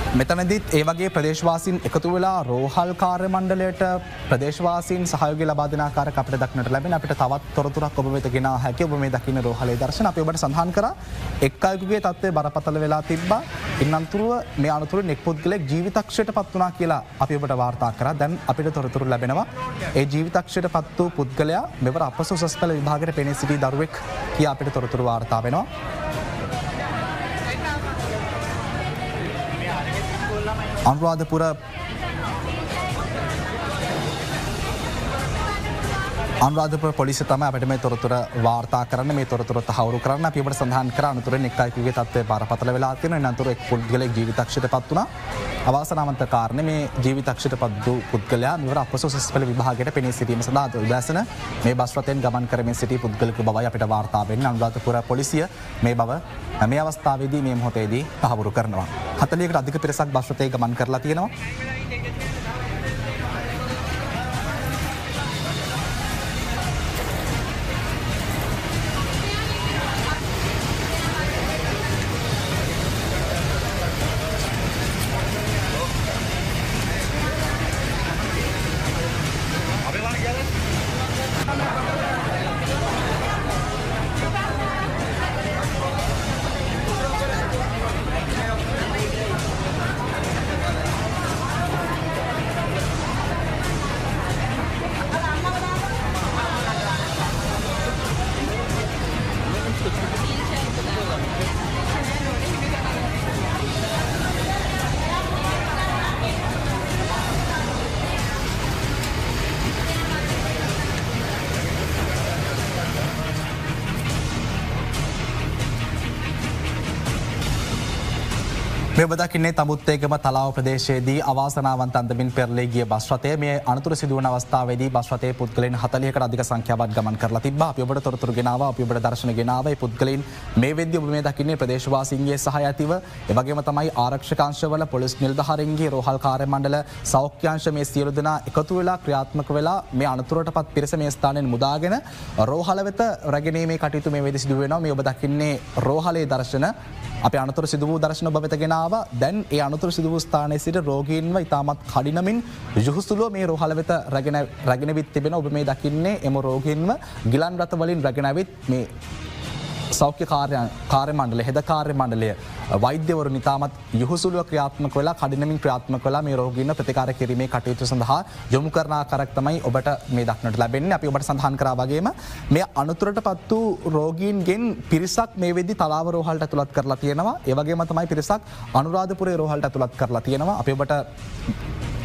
මෙතනදිත් ඒ වගේ ප්‍රදේශවාසීන් එකතු වෙලා රෝහල් කාර්ය මණ්ඩලයට ප්‍රදේශවාසීන් සහයෝගය ලබා දෙන ආකාරයක් අපිට දක්නට ලැබෙන. අපිට තවත් තොරතුරක් ඔබ වෙත ගෙනා හැකි. ඔබ මේ දකින්න රෝහලේ දර්ශන අපි ඔබට සඳහන් කරා එක් අයෙකුගේ තත්ත්වය බරපතල වෙලා තිබ්බා. ඉන්නතුරුව මේ අනතුරින් එක් පුද්ගලෙක් ජීවිතක්ෂයට පත් වුණා කියලා අපි ඔබට වාර්තා කරා. දැන් අපිට තොරතුරු ලැබෙනවා. ඒ ජීවිතක්ෂයට පත් වූ පුද්ගලයා මෙවර අපස උසස් පෙළ විභාගයට පෙනී සිටි දරුවෙක් කියා අපිට තොරතුරු වාර්තා වෙනවා. අනුරාධපුර පොලිසිය තමයි අපිට මේ තොරතුර වාර්තා කරන්න මේ තොරතුර තහවුරු කරන්න අපි ඔබට සඳහන් කරා අනතුරෙන් එක් අයෙකුගේ තත්ත්වය බරපතල වෙලා තියෙනවා. ඒ අනතුර එක් පුද්ගලෙක් ජීවිතක්ෂයට පත් වුණා. අවාසනාවන්ත කාරණේ මේ ජීවිතක්ෂයට පත් වූ පුද්ගලයා මෙවර අපස උසස් පෙළ විභාගයට පෙනී සිටීම සඳහා උදෑසන මේ බස් රථයෙන් ගමන් කරමින් සිටි පුද්ගලෙකු බවයි අපිට වාර්තා වෙන්නේ. අනුරාධපුර පොලිසිය මේ බව මේ අවස්ථාවේදී මේ මොහොතේදී තහවුරු කරනවා. 40කට අධික පිරිසක් බස් රථයේ ගමන් කරලා තියෙනවා. මේ ඔබ දකින්නේ තමුත්තේගම තලාව ප්‍රදේශයේදී අවාසනාවන්ත අන්දමින් පෙරළී ගිය බස් රථය. මේ අනතුර සිදු වන අවස්ථාවේදී බස් රථයේ පුද්ගලයන් 40කට අධික සංඛ්‍යාවක් ගමන් කරලා තිබ්බා. අපි ඔබට තොරතුරු ගෙනාවා. අපි ඔබට දර්ශන ගෙනාවා. මේ පුද්ගලයන් මේ වෙද්දී ඔබ මේ දකින්නේ ප්‍රදේශවාසීන්ගේ සහාය ඇතිව ඒ වගේම තමයි ආරක්ෂක අංශවල පොලිස් නිලධාරීන්ගේ රෝහල් කාර්ය මණ්ඩල සෞඛ්‍ය අංශ මේ සියලු දෙනා එකතු වෙලා ක්‍රියාත්මක වෙලා මේ අනතුරටපත් පිරිස මේ ස්ථානයෙන් මුදාගෙන රෝහල වෙත රැගෙනීමේ කටයුතු මේ වෙද්දී සිදු වෙනවා. මේ ඔබ දකින්නේ රෝහලේ දර්ශන. අපි අනතුර සිදු වූ දර්ශන ඔබ වෙත ගෙනාවා. දැන් ඒ අනතුර සිදු වූ ස්ථානයේ සිට රෝගීන්ව ඉතාමත් කඩිනමින් යුහුසුලුව මේ රෝහල වෙත රැගෙන විත් තිබෙන. ඔබ මේ දකින්නේ එම රෝගීන්ව ගිලන් රථ වලින් රැගෙන ඇවිත් මේ සෞඛ්‍ය කාර්ය මණ්ඩලය හෙද කාර්ය මණ්ඩලය වෛද්‍යවරුන් ඉතාමත් යහුසුලුව ක්‍රියාත්මක වෙලා කඩිනමින් ක්‍රියාත්මක වෙලා මේ රෝගීන්ව ප්‍රතිකාර කිරීමේ කටයුතු සඳහා යොමු කරන ආකාරයක් තමයි ඔබට මේ දක්නට ලැබෙන්නේ. අපි ඔබට සඳහන් කරා වගේම මේ අනුතරටපත් වූ රෝගීන්ගෙන් පිරිසක් මේ වෙද්දි තලාව රෝහලට ඇතුළත් කරලා තියෙනවා. ඒ වගේම තමයි පිරිසක් අනුරාධපුරයේ රෝහලට ඇතුළත් කරලා තියෙනවා. අපි ඔබට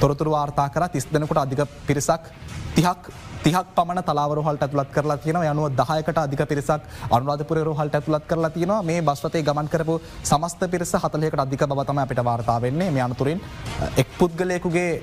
තොරතුරු වාර්තා කරා 30 දෙනෙකුට අධික පිරිසක් 30ක් පමණ තලාව රෝහලට ඇතුළත් කරලා තියෙනවා. යනුව 10කට අධික පිරිසක් අනුරාධපුරයේ රෝහලට ඇතුළත් කරලා තියෙනවා. මේ බස් රථයේ ගමන් කරපු සමස්ත පිරිස 40කට අධික බව තමයි අපිට වාර්තා වෙන්නේ. මේ අනතුරින් එක් පුද්ගලයෙකුගේ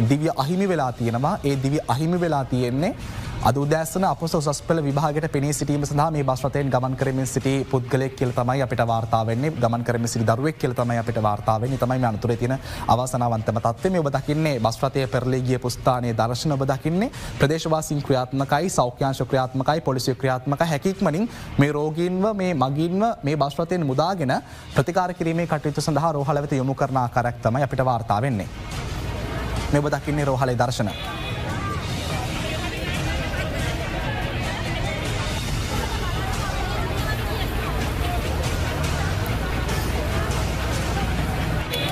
දිව්‍ය අහිමි වෙලා තියෙනවා. ඒ දිව්‍ය අහිමි වෙලා තියෙන්නේ අද උදෑසන අපොස උසස් පෙළ විභාගයට පෙනී සිටීම සඳහා මේ බස් රථයෙන් ගමන් කරමින් සිටි පුද්ගලයෙක් කියලා තමයි අපිට වාර්තා වෙන්නේ. ගමන් කරමින් සිටි දරුවෙක් කියලා තමයි අපිට වාර්තා වෙන්නේ. තමයි මේ අනතුරේ තියෙන අවසනාවන්තම තත්ත්වය. මේ ඔබ දකින්නේ බස් රථයේ පෙරළී ගියපු ස්ථානයේ දර්ශන ඔබ දකින්නේ. ප්‍රදේශවාසීන් ක්‍රියාත්මකයි, සෞඛ්‍යාංශ ක්‍රියාත්මකයි, පොලිසිය ක්‍රියාත්මකයි. හැකියක්මනින් මේ රෝගීන්ව මේ මගින්ව මේ බස් රථයෙන් මුදාගෙන ප්‍රතිකාර කිරීමේ කටයුතු සඳහා රෝහල වෙත යොමු කරන ආකාරයක් තමයි අපිට වාර්තා වෙන්නේ. මේ ඔබ දකින්නේ රෝහලේ දර්ශන.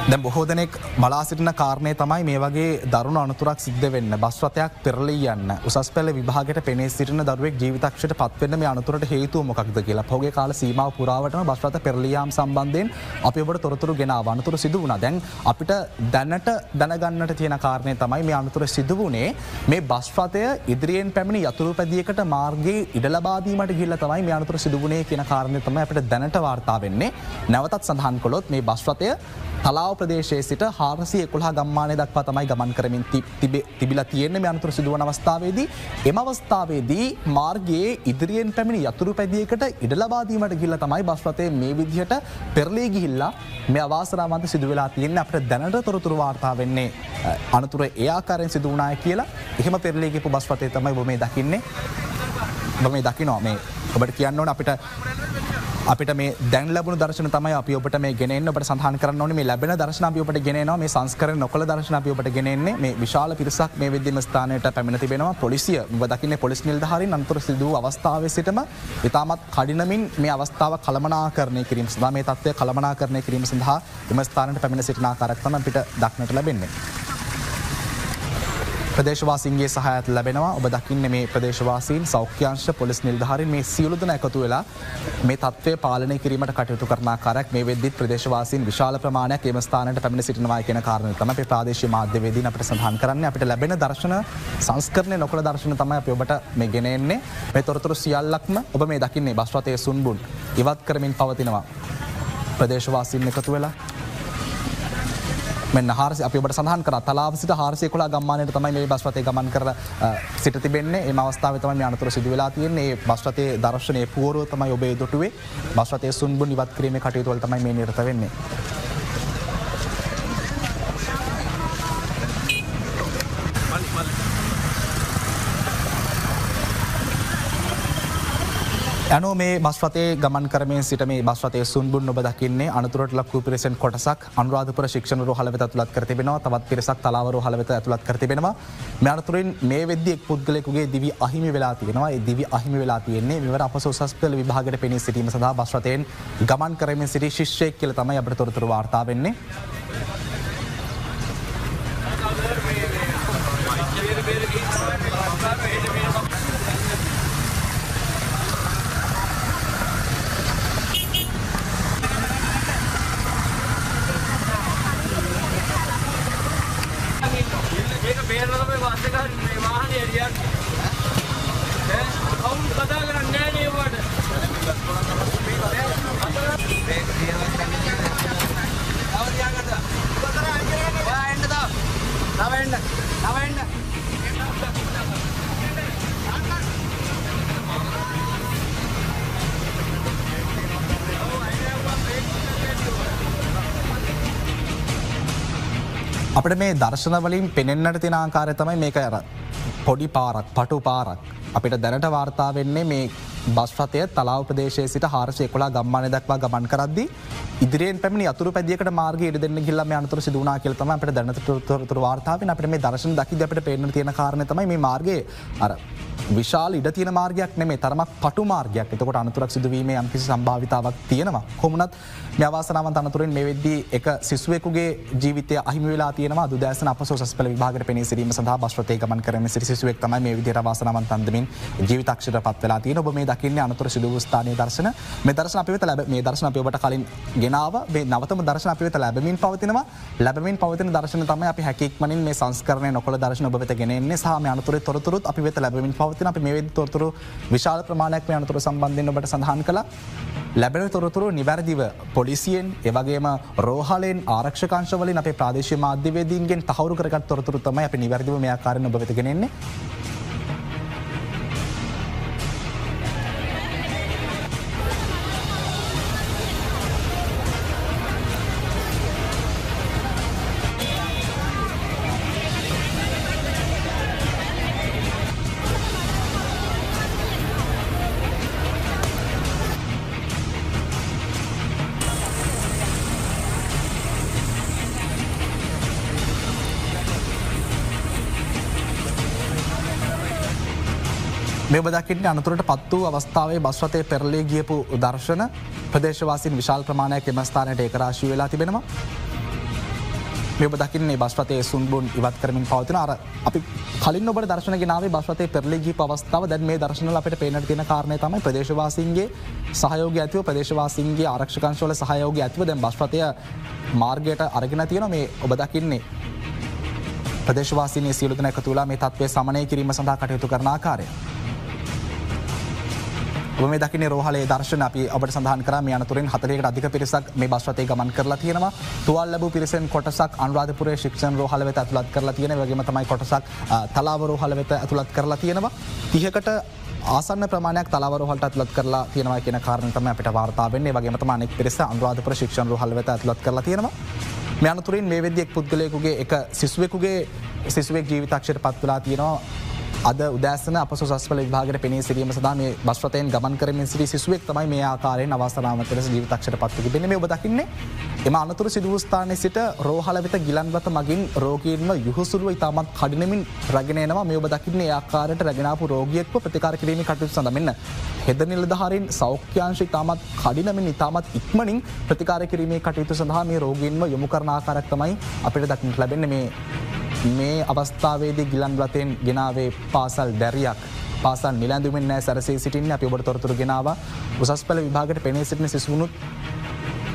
දැන් බොහෝ දෙනෙක් බලා සිටින කාරණේ තමයි මේ වගේ දරුණු අනතුරක් සිද්ධ වෙන්න. බස් රථයක් පෙරළී යන්න උසස් පෙළ විභාගයට පෙනී සිටින දරුවෙක් ජීවිතක්ෂයට පත් වෙන්න මේ අනතුරට හේතුව මොකක්ද කියලා. පහුගිය කාල සීමාව පුරාවටම බස් රථ පෙරළී යාම සම්බන්ධයෙන් අපි ඔබට තොරතුරු ගෙනාවා. අනතුරු සිදු වුණා. දැන් අපිට දැනට දැනගන්නට තියෙන කාරණේ තමයි මේ අනතුර සිදු වුණේ මේ බස් රථය ඉදිරියෙන් පැමිණි යතුරු පැදියකට මාර්ගයේ ඉඩ ලබා දීමට ගිහිල්ලා තමයි මේ අනතුර සිදු වුණේ කියන කාරණේ තමයි අපිට දැනට වාර්තා වෙන්නේ. නැවතත් සඳහන් කළොත් මේ බස් රථය තලාව ප්‍රදේශයේ සිට 411 ගම්මානය දක්වා තමයි ගමන් කරමින් තිබිලා තියෙන්නේ මේ අනතුර සිදුවන අවස්ථාවේදී. එම අවස්ථාවේදී මාර්ගයේ ඉදිරියෙන් පැමිණි යතුරු පැදියකට ඉඩ ලබා දීමට ගිහිල්ලා තමයි බස් රථය මේ විදිහට පෙරළී ගිහිල්ලා මේ අවාසනාවන්ත සිදු වෙලා තියෙන්නේ. අපිට දැනට තොරතුරු වාර්තා වෙන්නේ අනතුර ඒ ආකාරයෙන් සිදු වුණාය කියලා. එහෙම පෙරළී ගිහපු බස් රථය තමයි ඔබ මේ දකින්නේ. ඔබ මේ දකිනවා මේ ඔබට කියන්න ඕන අපිට මේ දැන් ලැබුණු දර්ශන තමයි අපි ඔබට මේ ගෙන එන්න ඔබට සඳහන් කරන්න ඕනේ. මේ ලැබෙන දර්ශන අපි ඔබට ගෙන එනවා. මේ සංස්කරණ නොකළ දර්ශන අපි ඔබට ගෙන එන්නේ. මේ විශාල පිරිසක් මේ වෙද්දිම ස්ථානයට පැමිණ තිබෙනවා. පොලිසිය ඔබ දකින්නේ පොලිස් නිලධාරීන් අනතුර සිදු වූ අවස්ථාවේ සිටම ඉතාමත් කඩිනමින් මේ අවස්ථාව කළමනාකරණය කිරීම සඳහා මේ තත්ත්වය කළමනාකරණය කිරීම සඳහා එම ස්ථානයට පැමිණ සිටින ආකාරයක් තමයි අපිට දක්නට ලැබෙන්නේ. ප්‍රදේශවාසීන්ගේ සහායත් ලැබෙනවා. ඔබ දකින්නේ මේ ප්‍රදේශවාසීන් සෞඛ්‍යාංශ පොලිස් නිලධාරීන් මේ සියලු දෙනා එකතු වෙලා මේ තත්ත්වය පාලනය කිරීමට කටයුතු කරන ආකාරයක් මේ වෙද්දිත් ප්‍රදේශවාසීන් විශාල ප්‍රමාණයක් එම ස්ථානයට පැමිණ සිටිනවා කියන කාරණය තමයි අපි ප්‍රාදේශීය මාධ්‍යවේදීන් අපිට සඳහන් කරන්නේ. අපිට ලැබෙන දර්ශන සංස්කරණය නොකළ දර්ශන තමයි අපි ඔබට මේ ගෙන එන්නේ. මේ තොරතුරු සියල්ලක්ම ඔබ මේ දකින්නේ බස් රථයේ සුන්බුන් ඉවත් කරමින් පවතිනවා. ප්‍රදේශවාසීන් එකතු වෙලා මෙන්න අපි ඔබට සඳහන් කරා තලාව සිට 411 ගම්මානයට තමයි මේ බස් රථය ගමන් කරලා සිට තිබෙන්නේ. මේ අවස්ථාවේ තමයි මේ අනතුර සිදු වෙලා තියෙන්නේ. මේ බස් රථයේ දර්ශනයේ පුවරුව තමයි ඔබේ දොටුවේ. බස් රථයේ සුන්බුන් ඉවත් කිරීමේ කටයුතු වල තමයි මේ නිරත වෙන්නේ. යනෝ මේ බස් රථයේ ගමන් කරමින් සිට මේ බස් රථයේ සුන්බුන් ඔබ දකින්නේ අනතුරට ලක් වූ පිරිසෙන් කොටසක් අනුරාධපුර ශික්ෂණ රෝහල වෙත ඇතුළත් කර තිබෙනවා. තවත් පිරිසක් තලාව රෝහල වෙත ඇතුළත් කර තිබෙනවා. මේ අනතුරින් මේ වෙද්දී එක් පුද්ගලයෙකුගේ දිවි අහිමි වෙලා තියෙනවා. ඒ දිවි අහිමි වෙලා තියෙන්නේ මෙවර අපොස උසස් පෙළ විභාගයට පෙනී සිටීම සඳහා බස් රථයෙන් ගමන් කරමින් සිටි ශිෂ්‍යයෙක් කියලා තමයි අපිට තොරතුරු වාර්තා වෙන්නේ. අපිට මේ දර්ශන වලින් පෙනෙන්නට තියෙන ආකාරය තමයි මේක අර පොඩි පාරක්, පටු පාරක්. අපිට දැනට වාර්තා වෙන්නේ මේ බස් රථය තලාව ප්‍රදේශයේ සිට 411 ගම්මානය දක්වා ගමන් කරද්දී ඉදිරියෙන් පැමිණි අතුරු පැදියකට මාර්ගය ඉඩ දෙන්න ගිහිල්ලා මේ අනතුර සිදු වුණා කියලා තමයි අපිට දැනට තොරතුරු වාර්තා වෙන්නේ. අපිට මේ දර්ශන දකිද්දී අපිට පේන්න තියෙන කාරණේ තමයි මේ මාර්ගයේ අර විශාල ඉඩ තියෙන මාර්ගයක් නෙමෙයි තරමක් පටු මාර්ගයක්. එතකොට අනතුරක් සිදු වීමේ යම්කිසි සම්භාවිතාවක් තියෙනවා. කොහොමුණත් මේ අවාසනාවන්ත අනතුරෙන් මේ වෙද්දී එක සිසුවෙකුගේ ජීවිතය අහිමි වෙලා තියෙනවා. අදුදෑසන අපස උසස් පෙළ විභාගයට පෙනී සිටීම සඳහා බස් රථයේ ගමන් කරමින් සිටි සිසුවෙක් තමයි මේ විදිහට අවාසනාවන්ත අන්දමින් ජීවිතක්ෂයට පත් වෙලා තියෙනවා. ඔබ මේ දකින්නේ අනතුර සිදු වූ ස්ථානයේ දර්ශන. මේ දර්ශන අපි වෙත මේ දර්ශන අපි ඔබට කලින් ගෙනාව. මේ නවතම දර්ශන අපි වෙත ලැබෙමින් පවතිනවා. ලැබෙමින් පවතින දර්ශන තමයි අපි හැකියක්මනින් මේ සංස්කරණය නොකළ දර්ශන ඔබ වෙත ගෙන එන්නේ. සහ මේ අනතුරේ තොරතුරුත් අපි වෙත ලැබෙමින් පවතින. අපි මේ වෙද්දී තොරතුරු විශාල ප්‍රමාණයක් මේ අනතුර සම්බන්ධයෙන් ඔබට සඳහන් කළා. ලැබෙන තොරතුරු නිවැරදිව පොලිසියෙන් ඒ වගේම රෝහලෙන් ආරක්ෂක අංශවලින් අපේ ප්‍රාදේශීය මාධ්‍යවේදීන්ගෙන් තහවුරු කරගත් තොරතුරු තමයි අපි නිවැරදිව මේ ආකාරයෙන් ඔබ වෙත ගෙන එන්නේ. මේ ඔබ දකින්නේ අනතුරට පත් වූ අවස්ථාවේ බස් රථයේ පෙරළී ගියපු දර්ශන ප්‍රදේශවාසීන් විශාල ප්‍රමාණයක් එම ස්ථානයට ඒකරාශී වෙලා තිබෙනවා. මේ ඔබ දකින්නේ බස් රථයේ සුන්බුන් ඉවත් කරමින් පවතින අර අපි කලින් ඔබට දර්ශන ගෙනාවේ බස් රථයේ පෙරළී ගියපු අවස්ථාව. දැන් මේ දර්ශනවල අපිට පේන්නට තියෙන කාරණේ තමයි ප්‍රදේශවාසීන්ගේ සහයෝගය ඇතිව ප්‍රදේශවාසීන්ගේ ආරක්ෂක අංශවල සහයෝගය ඇතිව දැන් බස් රථය මාර්ගයට අරගෙන තියෙනවා. මේ ඔබ දකින්නේ ප්‍රදේශවාසීන් සියලු දෙනා එකතු වෙලා මේ තත්ත්වය සමනය කිරීම සඳහා කටයුතු කරන ආකාරය. ඔබ මේ දකින්නේ රෝහලේ දර්ශන අපි ඔබට සඳහන් කරා. මේ අනතුරෙන් 40කට අධික පිරිසක් මේ බස් රථයේ ගමන් කරලා තියෙනවා. තුවාල ලැබූ පිරිසෙන් කොටසක් අනුරාධපුරයේ ශික්ෂණ රෝහල වෙත ඇතුළත් කරලා තියෙනවා. ඒ වගේම තමයි කොටසක් තලාව රෝහල වෙත ඇතුළත් කරලා තියෙනවා. 30කට ආසන්න ප්‍රමාණයක් තලාව රෝහලට ඇතුළත් කරලා තියෙනවා කියන කාරණය තමයි අපිට වාර්තා වෙන්නේ. ඒ වගේම තමයි අනෙක් පිරිස අනුරාධපුර ශික්ෂණ රෝහල වෙත ඇතුළත් කරලා තියෙනවා. මේ අනතුරින් මේ වෙද්දී එක් පුද්ගලයෙකුගේ එක සිසුවෙක් ජීවිතක්ෂයට පත් වෙලා තියෙනවා. අද උදෑසන අපස උසස් පෙළ විභාගයට පෙනී සිටීම සඳහා මේ බස් රථයෙන් ගමන් කරමින් සිටි සිසුවෙක් තමයි මේ ආකාරයෙන් අවාසනාවන්ත ලෙස ජීවිතක්ෂයට පත් වී තිබෙන්නේ. මේ ඔබ දකින්නේ එම අනතුරු සිදු වූ ස්ථානයේ සිට රෝහල වෙත ගිලන් රථ මගින් රෝගීන්ව යහුසුලුව ඉතාමත් කඩිනමින් රැගෙන එනවා. මේ ඔබ දකින්නේ ඒ ආකාරයට රැගෙන ආපු රෝගියෙක්ව ප්‍රතිකාර කිරීමේ කටයුතු සඳහා මෙන්න හෙද නිලධාරීන් සෞඛ්‍ය අංශ ඉතාමත් කඩිනමින් ඉතාමත් ඉක්මනින් ප්‍රතිකාර කිරීමේ කටයුතු සඳහා මේ රෝගීන්ව යොමු කරන ආකාරයක් තමයි අපිට දකින්නට ලැබෙන්නේ. මේ අවස්ථාවේදී ගිලන් රථයෙන් ගෙනාවේ පාසල් දැරියක් පාසල් නිලැඳුමින් නෑ සැරසී සිටින්නේ. අපි ඔබට තොරතුරු ගෙනාවා. උසස් පෙළ විභාගයට පෙනී සිටින සිසුනුත්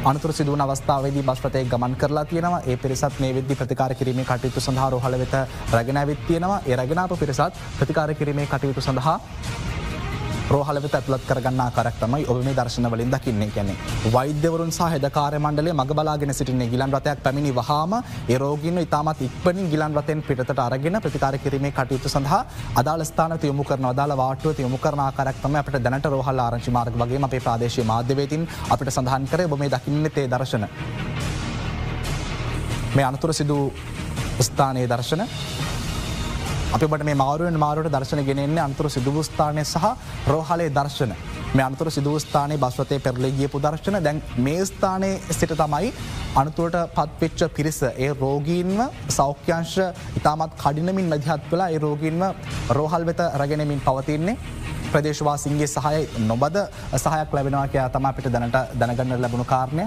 අනතුරු සිදු වන අවස්ථාවේදී බස් රථයේ ගමන් කරලා තියෙනවා. ඒ පිරිසත් මේ වෙද්දී ප්‍රතිකාර කිරීමේ කටයුතු සඳහා රෝහල වෙත රැගෙන ඇවිත් තියෙනවා. ඒ රැගෙන ආපු පිරිසත් ප්‍රතිකාර කිරීමේ කටයුතු සඳහා රෝහල වෙත ඇතුළත් කරගන්න ආකාරයක් තමයි ඔබ මේ දර්ශනවලින් දකින්නේ. කියන්නේ වෛද්‍යවරුන් සහ හෙදකාර්ය මණ්ඩලය මග බලාගෙන සිටින්නේ. ගිලන් රථයක් පැමිණි වහාම ඒ රෝගීන්ව ඉතාමත් ඉක්මනින් ගිලන් රථයෙන් පිටතට අරගෙන ප්‍රතිකාර කිරීමේ කටයුතු සඳහා අදාළ ස්ථානට යොමු කරනවා. අදාළ වාට්ටුවට යොමු කරන ආකාරයක් තමයි අපිට දැනට රෝහල ආරංචි මාර්ග වගේම අපේ ප්‍රාදේශීය මාධ්‍යවේදීන් අපිට සඳහන් කරේ. ඔබ මේ දකින්නේ තේ දර්ශන. මේ අනතුරු සිදු ස්ථානයේ දර්ශන අපි ඔබට මේ මාරුවෙන් මාරුවට දර්ශන ගෙන එන්නේ අනතුරු සිදු වූ ස්ථානයේ සහ රෝහලේ දර්ශන. මේ අනතුරු සිදු වූ ස්ථානයේ බස් රථයේ පෙරළී ගියපු දර්ශන. දැන් මේ ස්ථානයේ සිට තමයි අනතුරට පත්වෙච්ච පිරිස ඒ රෝගීන්ව සෞඛ්‍ය අංශ ඉතාමත් කඩිනමින් මැදිහත් වෙලා ඒ රෝගීන්ව රෝහල් වෙත රැගෙනමින් පවතින්නේ. ප්‍රදේශවාසීන්ගේ සහාය නොබද සහායක් ලැබෙනවා කියලා තමයි අපිට දැනට දැනගන්න ලැබුණු කාරණය.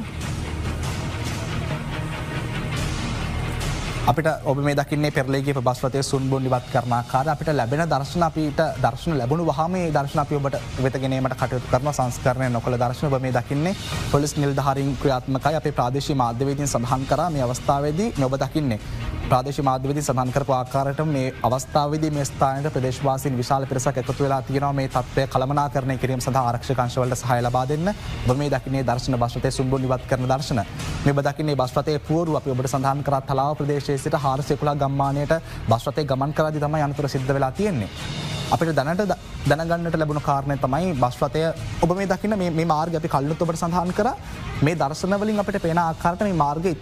අපිට ඔබ මේ දකින්නේ පෙරළී ගිය බස් රථයේ සුන්බුන් ඉවත් කරන ආකාරය අපිට ලැබෙන දර්ශන අපිට දර්ශන ලැබුණු වහම මේ දර්ශන අපි ඔබට වෙත ගෙනීමට කටයුතු කරන සංස්කරණය නොකළ දර්ශන ඔබ මේ දකින්නේ පොලිස් නිලධාරීන් ක්‍රියාත්මකයි. අපේ ප්‍රාදේශීය මාධ්‍යවේදීන් සඳහන් කරා මේ අවස්ථාවේදී මේ ඔබ දකින්නේ ප්‍රාදේශීය මාධ්‍යවේදීන් සඳහන් කරපු ආකාරයට මේ අවස්ථාවේදී මේ ස්ථානයේ ප්‍රදේශවාසීන් විශාල පිරිසක් එකතු වෙලා තියෙනවා. මේ තත්ත්වය කළමනාකරණය කිරීම සඳහා ආරක්ෂක අංශවලට සහාය ලබා දෙන්න. ඔබ මේ දකින්නේ දර්ශන බස් රථයේ සුන්බුන් ඉවත් කරන දර්ශන. මේ ඔබ දකින්නේ බස් රථයේ පුවරු අපි ඔබට සඳහන් කරා තලාව ප්‍රදේශයේ සිට 411 ගම්මානයට බස් රථයේ ගමන් කරද්දී තමයි අනතුර සිද්ධ වෙලා තියෙන්නේ. අපිට දැනගන්නට ලැබුණු කාරණය තමයි බස් රථය ඔබ මේ දකින්න මේ මාර්ගය අපි කලිනුත් ඔබට සඳහන් කරා. මේ දර්ශන වලින් අපිට පේන ආකාරයට මේ මාර්ගය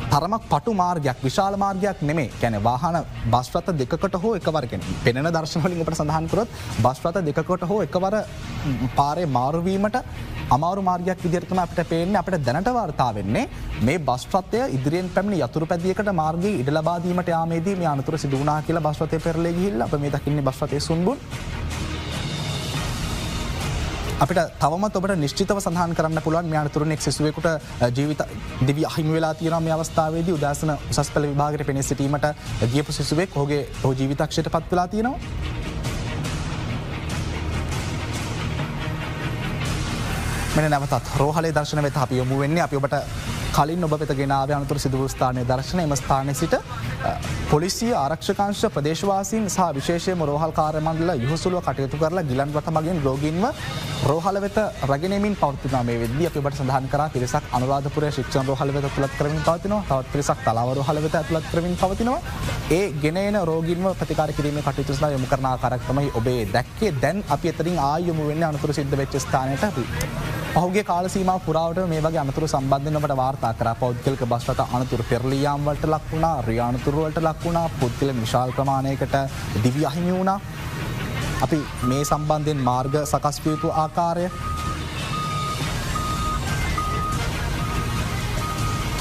තරමක් පටු මාර්ගයක් විශාල මාර්ගයක් නෙමේ කැන වාහන බස්රත දෙකට හෝ එකවරගෙන පෙනෙන දර්ශනවලින් අපට සඳහන්කරොත් බස්රත දෙකට හෝ එකවර පාරය මාරුවීමට අමාරු මාර්ගයක් විදිරතම අපට පේන්නේ අපට දැනට වාර්තා වෙන්නේ මේ බස්්‍රතය ඉදිරියෙන් පැමිණි යතුරු පැදියකට මාර්ගී ඉඩ ලබාදීමට යාමේදී මේ අනතුර සිදුවනා කියලා බස්්‍රතය පෙරලේ ගිහිල්ල අප මේ දකින්නේ බස්්‍රතය සුන්බුන් අපිට තවමත් ඔබට නිශ්චිතව සඳහන් කරන්න පුළුවන් මේ අනතුරෙන් එක් සිසුවෙකුට ජීවිත දිවි අහිමි වෙලා තියෙනවා මේ අවස්ථාවේදී උදෑසන උසස් පෙළ විභාගයට පෙනී සිටීමට ගියපු සිසුවෙක් ඔහුගේ ජීවිතක්ෂයට පත් වෙලා තියෙනවා. මෙන්න නැවතත් රෝහලේ දර්ශන වෙත අපි යොමු වෙන්නේ අපි ඔබට කලින් ඔබ වෙත ගෙනාවේ අනතුරු සිදු වූ ස්ථානයේ දර්ශන එම ස්ථානයේ සිට පොලිසිය ආරක්ෂකාංශ ප්‍රදේශවාසීන් සහ විශේෂයෙන්ම රෝහල් කාර්ය මණ්ඩල යොහුසුලුව කටයුතු කරලා ගිලන් රථ මගින් රෝගීන්ව රෝහල වෙත රැගෙන එමින් පවතිනවා මේ වෙද්දී අපි ඔබට සඳහන් කරා පිරිසක් අනුරාධපුරයේ ශික්ෂණ රෝහල වෙත ඇතුළත් කරමින් පවතිනවා තවත් පිරිසක් තලාව රෝහල වෙත ඇතුළත් කරමින් පවතිනවා ඒ ගෙන එන රෝගීන්ව ප්‍රතිකාර කිරීමේ කටයුතු සඳහා යොමු කරන ආකාරයක් තමයි ඔබේ දැක්කේ දැන් අපි එතනින් ආයෙ යොමු වෙන්නේ අනතුරු සිද්ධ වෙච්ච ස්ථානයට අපි පහුගේ කාල සීමාව පුරාවට මේ වගේ අනතුරු සම්බන්ධයෙන් ඔබට වාර්තා කරා පෞද්ගලික බස් රථ අනතුරු පෙරළී යාම් වලට ලක් වුණා රියානතුරු වලට ලක් වුණා පුද්ගලයන් විශාල ප්‍රමාණයකට දිවි අහිමි වුණා අපි මේ සම්බන්ධයෙන් මාර්ග සකස් විය යුතු ආකාරය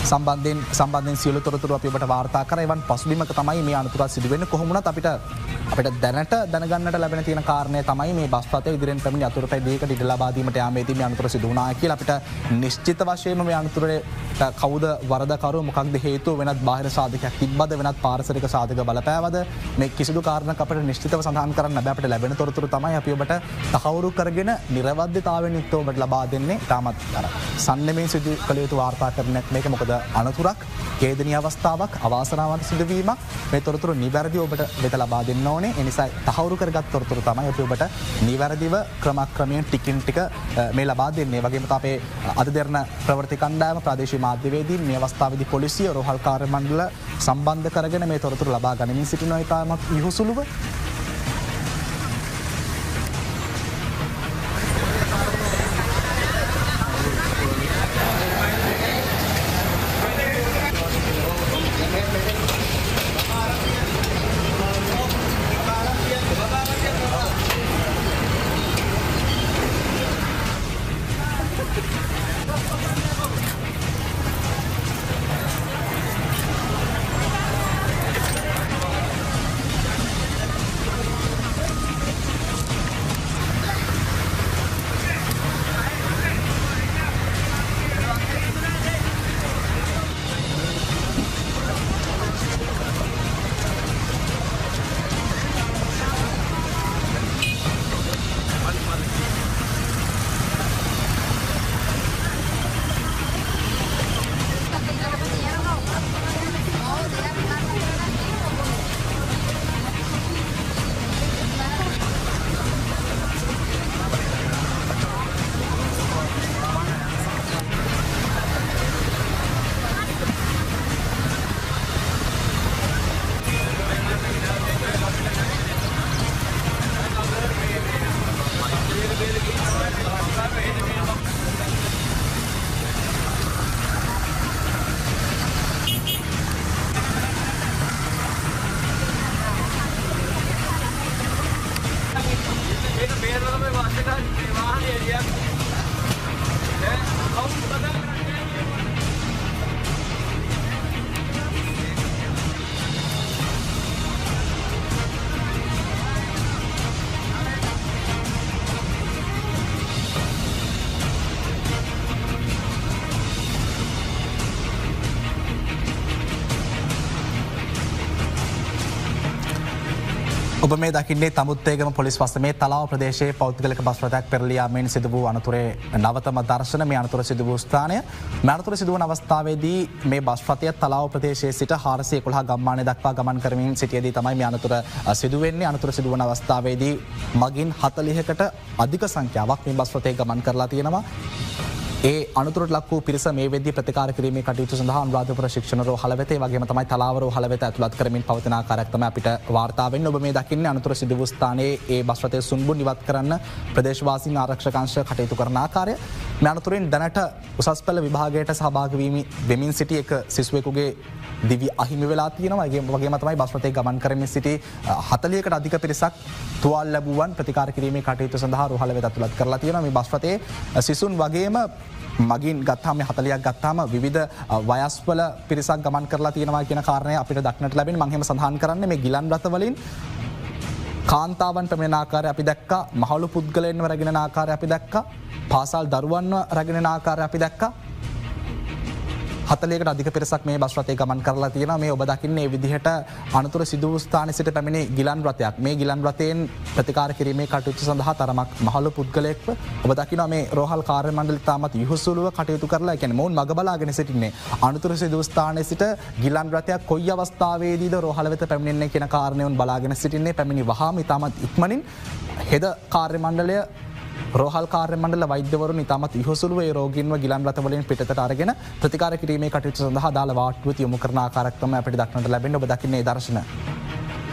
සම්බන්ධයෙන් සියලු තොරතුරු අපි ඔබට වාර්තා කරා එවන් පසුබිමක තමයි මේ අනතුරක් සිදු වෙන්නේ කොහොම වුණත් අපිට දැනට දැනගන්නට ලැබෙන තියෙන කාරණය තමයි මේ බස් රථය ඉදිරියෙන් පැමිණි යතුරු පැදියකට ඉඩ ලබා දීමට යාමේදී මේ අනතුර සිදු වුණා කියලා අපිට නිශ්චිත වශයෙන්ම මේ අනතුරට කවුද වරදකරුව මොකක්ද හේතුව වෙනත් බාහිර සාධකයක් තිබ්බද වෙනත් පාරිසරික සාධක බලපෑවද මේ කිසිදු කාරණයක් අපිට නිශ්චිතව සඳහන් කරන්න බෑ අපිට ලැබෙන තොරතුරු තමයි අපි ඔබට තහවුරු කරගෙන නිර්වද්‍යතාවයෙන් යුක්තව ඔබට ලබා දෙන්නේ තාමත් අර සම්නෙමේ සිදු කළ යුතු වාර්තාකරණයක් මේක මොකද අනතුරක් ඛේදනීය අවස්ථාවක් අවාසනාවන්ත සිදුවීමක් මේ තොරතුරු නිවැරදිව ඔබට වෙත ලබා දෙන්න ඕනේ ඒ නිසා තහවුරු කරගත් තොරතුරු තමයි අපි ඔබට නිවැරදිව ක්‍රමක්‍රමයෙන් ටිකින් ටික මේ ලබා දෙන්නේ වගේම අපේ අද දෙරණ ප්‍රවෘත්ති කණ්ඩායම ප්‍රාදේශීය මාධ්‍යවේදීන් මේ අවස්ථාවේදී පොලිසිය රෝහල් කාර්ය මණ්ඩල සම්බන්ධ කරගෙන මේ තොරතුරු ලබා ගනිමින් සිටිනවා ඉතාමත් යහුසුලුව ඔබ මේ දකින්නේ තමුත්තේගම පොලිස් වසමේ තලාව ප්‍රදේශයේ පෞද්ගලික බස් රථයක් පෙරළී යාමෙන් සිදු වූ අනතුරේ නවතම දර්ශන මේ අනතුර සිදු වූ ස්ථානය. මේ අනතුර සිදු වන අවස්ථාවේදී මේ බස් රථය තලාව ප්‍රදේශයේ සිට 411 ගම්මානය දක්වා ගමන් කරමින් සිටියේදී තමයි මේ අනතුර සිදු වෙන්නේ. අනතුර සිදු වන අවස්ථාවේදී මගින් 40කට අධික සංඛ්‍යාවක් මේ බස් රථයේ ගමන් කරලා තියෙනවා. ඒ අනතුරට ලක් වූ පිරිස මේ වෙද්දී ප්‍රතිකාර කිරීමේ කටයුතු සඳහා අනුරාධපුර ශික්ෂණ රෝහල වෙත ඒ වගේම තමයි තලාව රෝහල වෙත ඇතුළත් කරමින් පවතින ආකාරයක් තමයි අපිට වාර්තා වෙන්නේ. ඔබ මේ දකින්නේ අනතුර සිදු වූ ස්ථානයේ ඒ බස් රථයේ සුන්බුන් ඉවත් කරන්න ප්‍රදේශවාසීන් ආරක්ෂක අංශ කටයුතු කරන ආකාරය. මේ අනතුරින් දැනට උසස් පෙළ විභාගයට සහභාගී වෙමින් සිටි එක සිසුවෙකුගේ දිවි අහිමි වෙලා තියෙනවා. ඒ වගේම තමයි බස් රථයේ ගමන් කරමින් සිටි 40කට අධික පිරිසක් තුවාල ලැබුවන් ප්‍රතිකාර කිරීමේ කටයුතු සඳහා රෝහල වෙත ඇතුළත් කරලා තියෙනවා. මේ බස් රථයේ සිසුන් වගේම මගින් ගත්තාම 40ක් ගත්තාම විවිධ වයස්වල පිරිසක් ගමන් කරලා තියෙනවා කියන කාරණය අපිට දක්නට ලැබෙන. මම එහෙම සඳහන් කරන්නේ මේ ගිලන් රථ වලින් කාන්තාවන් පැමිණෙන ආකාරය අපි දැක්කා, මහලු පුද්ගලයන්ව රැගෙන ආකාරය අපි දැක්කා, පාසල් දරුවන්ව රැගෙන ආකාරය අපි දැක්කා. 40කට අධික පිරිසක් මේ බස් රථයේ ගමන් කරලා තියෙනවා. මේ ඔබ දකින්නේ මේ විදිහට අනතුර සිදු වූ ස්ථානයේ සිට පැමිණි ගිලන් රථයක්. මේ ගිලන් රථයෙන් ප්‍රතිකාර කිරීමේ කටයුතු සඳහා තරමක් මහලු පුද්ගලයෙක්ව ඔබ දකිනවා මේ රෝහල් කාර්ය මණ්ඩලය තාමත් යහුසුලුව කටයුතු කරලා, ඒ කියන්නේ මොවුන් මග බලාගෙන සිටින්නේ. අනතුර සිදු වූ ස්ථානයේ සිට ගිලන් රථයක් කොයි අවස්ථාවේදීද රෝහල වෙත පැමිණෙන්නේ කියන කාරණය උන් බලාගෙන සිටින්නේ. පැමිණි වහාම තාමත් ඉක්මනින් හෙද කාර්ය මණ්ඩලය රෝහල් කාර්ය මණ්ඩල වෛද්‍යවරුන් ඉතාමත් ඉහුසුලුව ඒ රෝගීන්ව ගිලන් රථවලින් පිටතට අරගෙන ප්‍රතිකාර කිරීමේ කටයුතු සඳහා අදාළ වාට්ටුවට යොමු කරන ආකාරයක් තමයි අපිට දක්නට ලැබෙන්නේ. ඔබ දකින්නේ ඒ දර්ශන.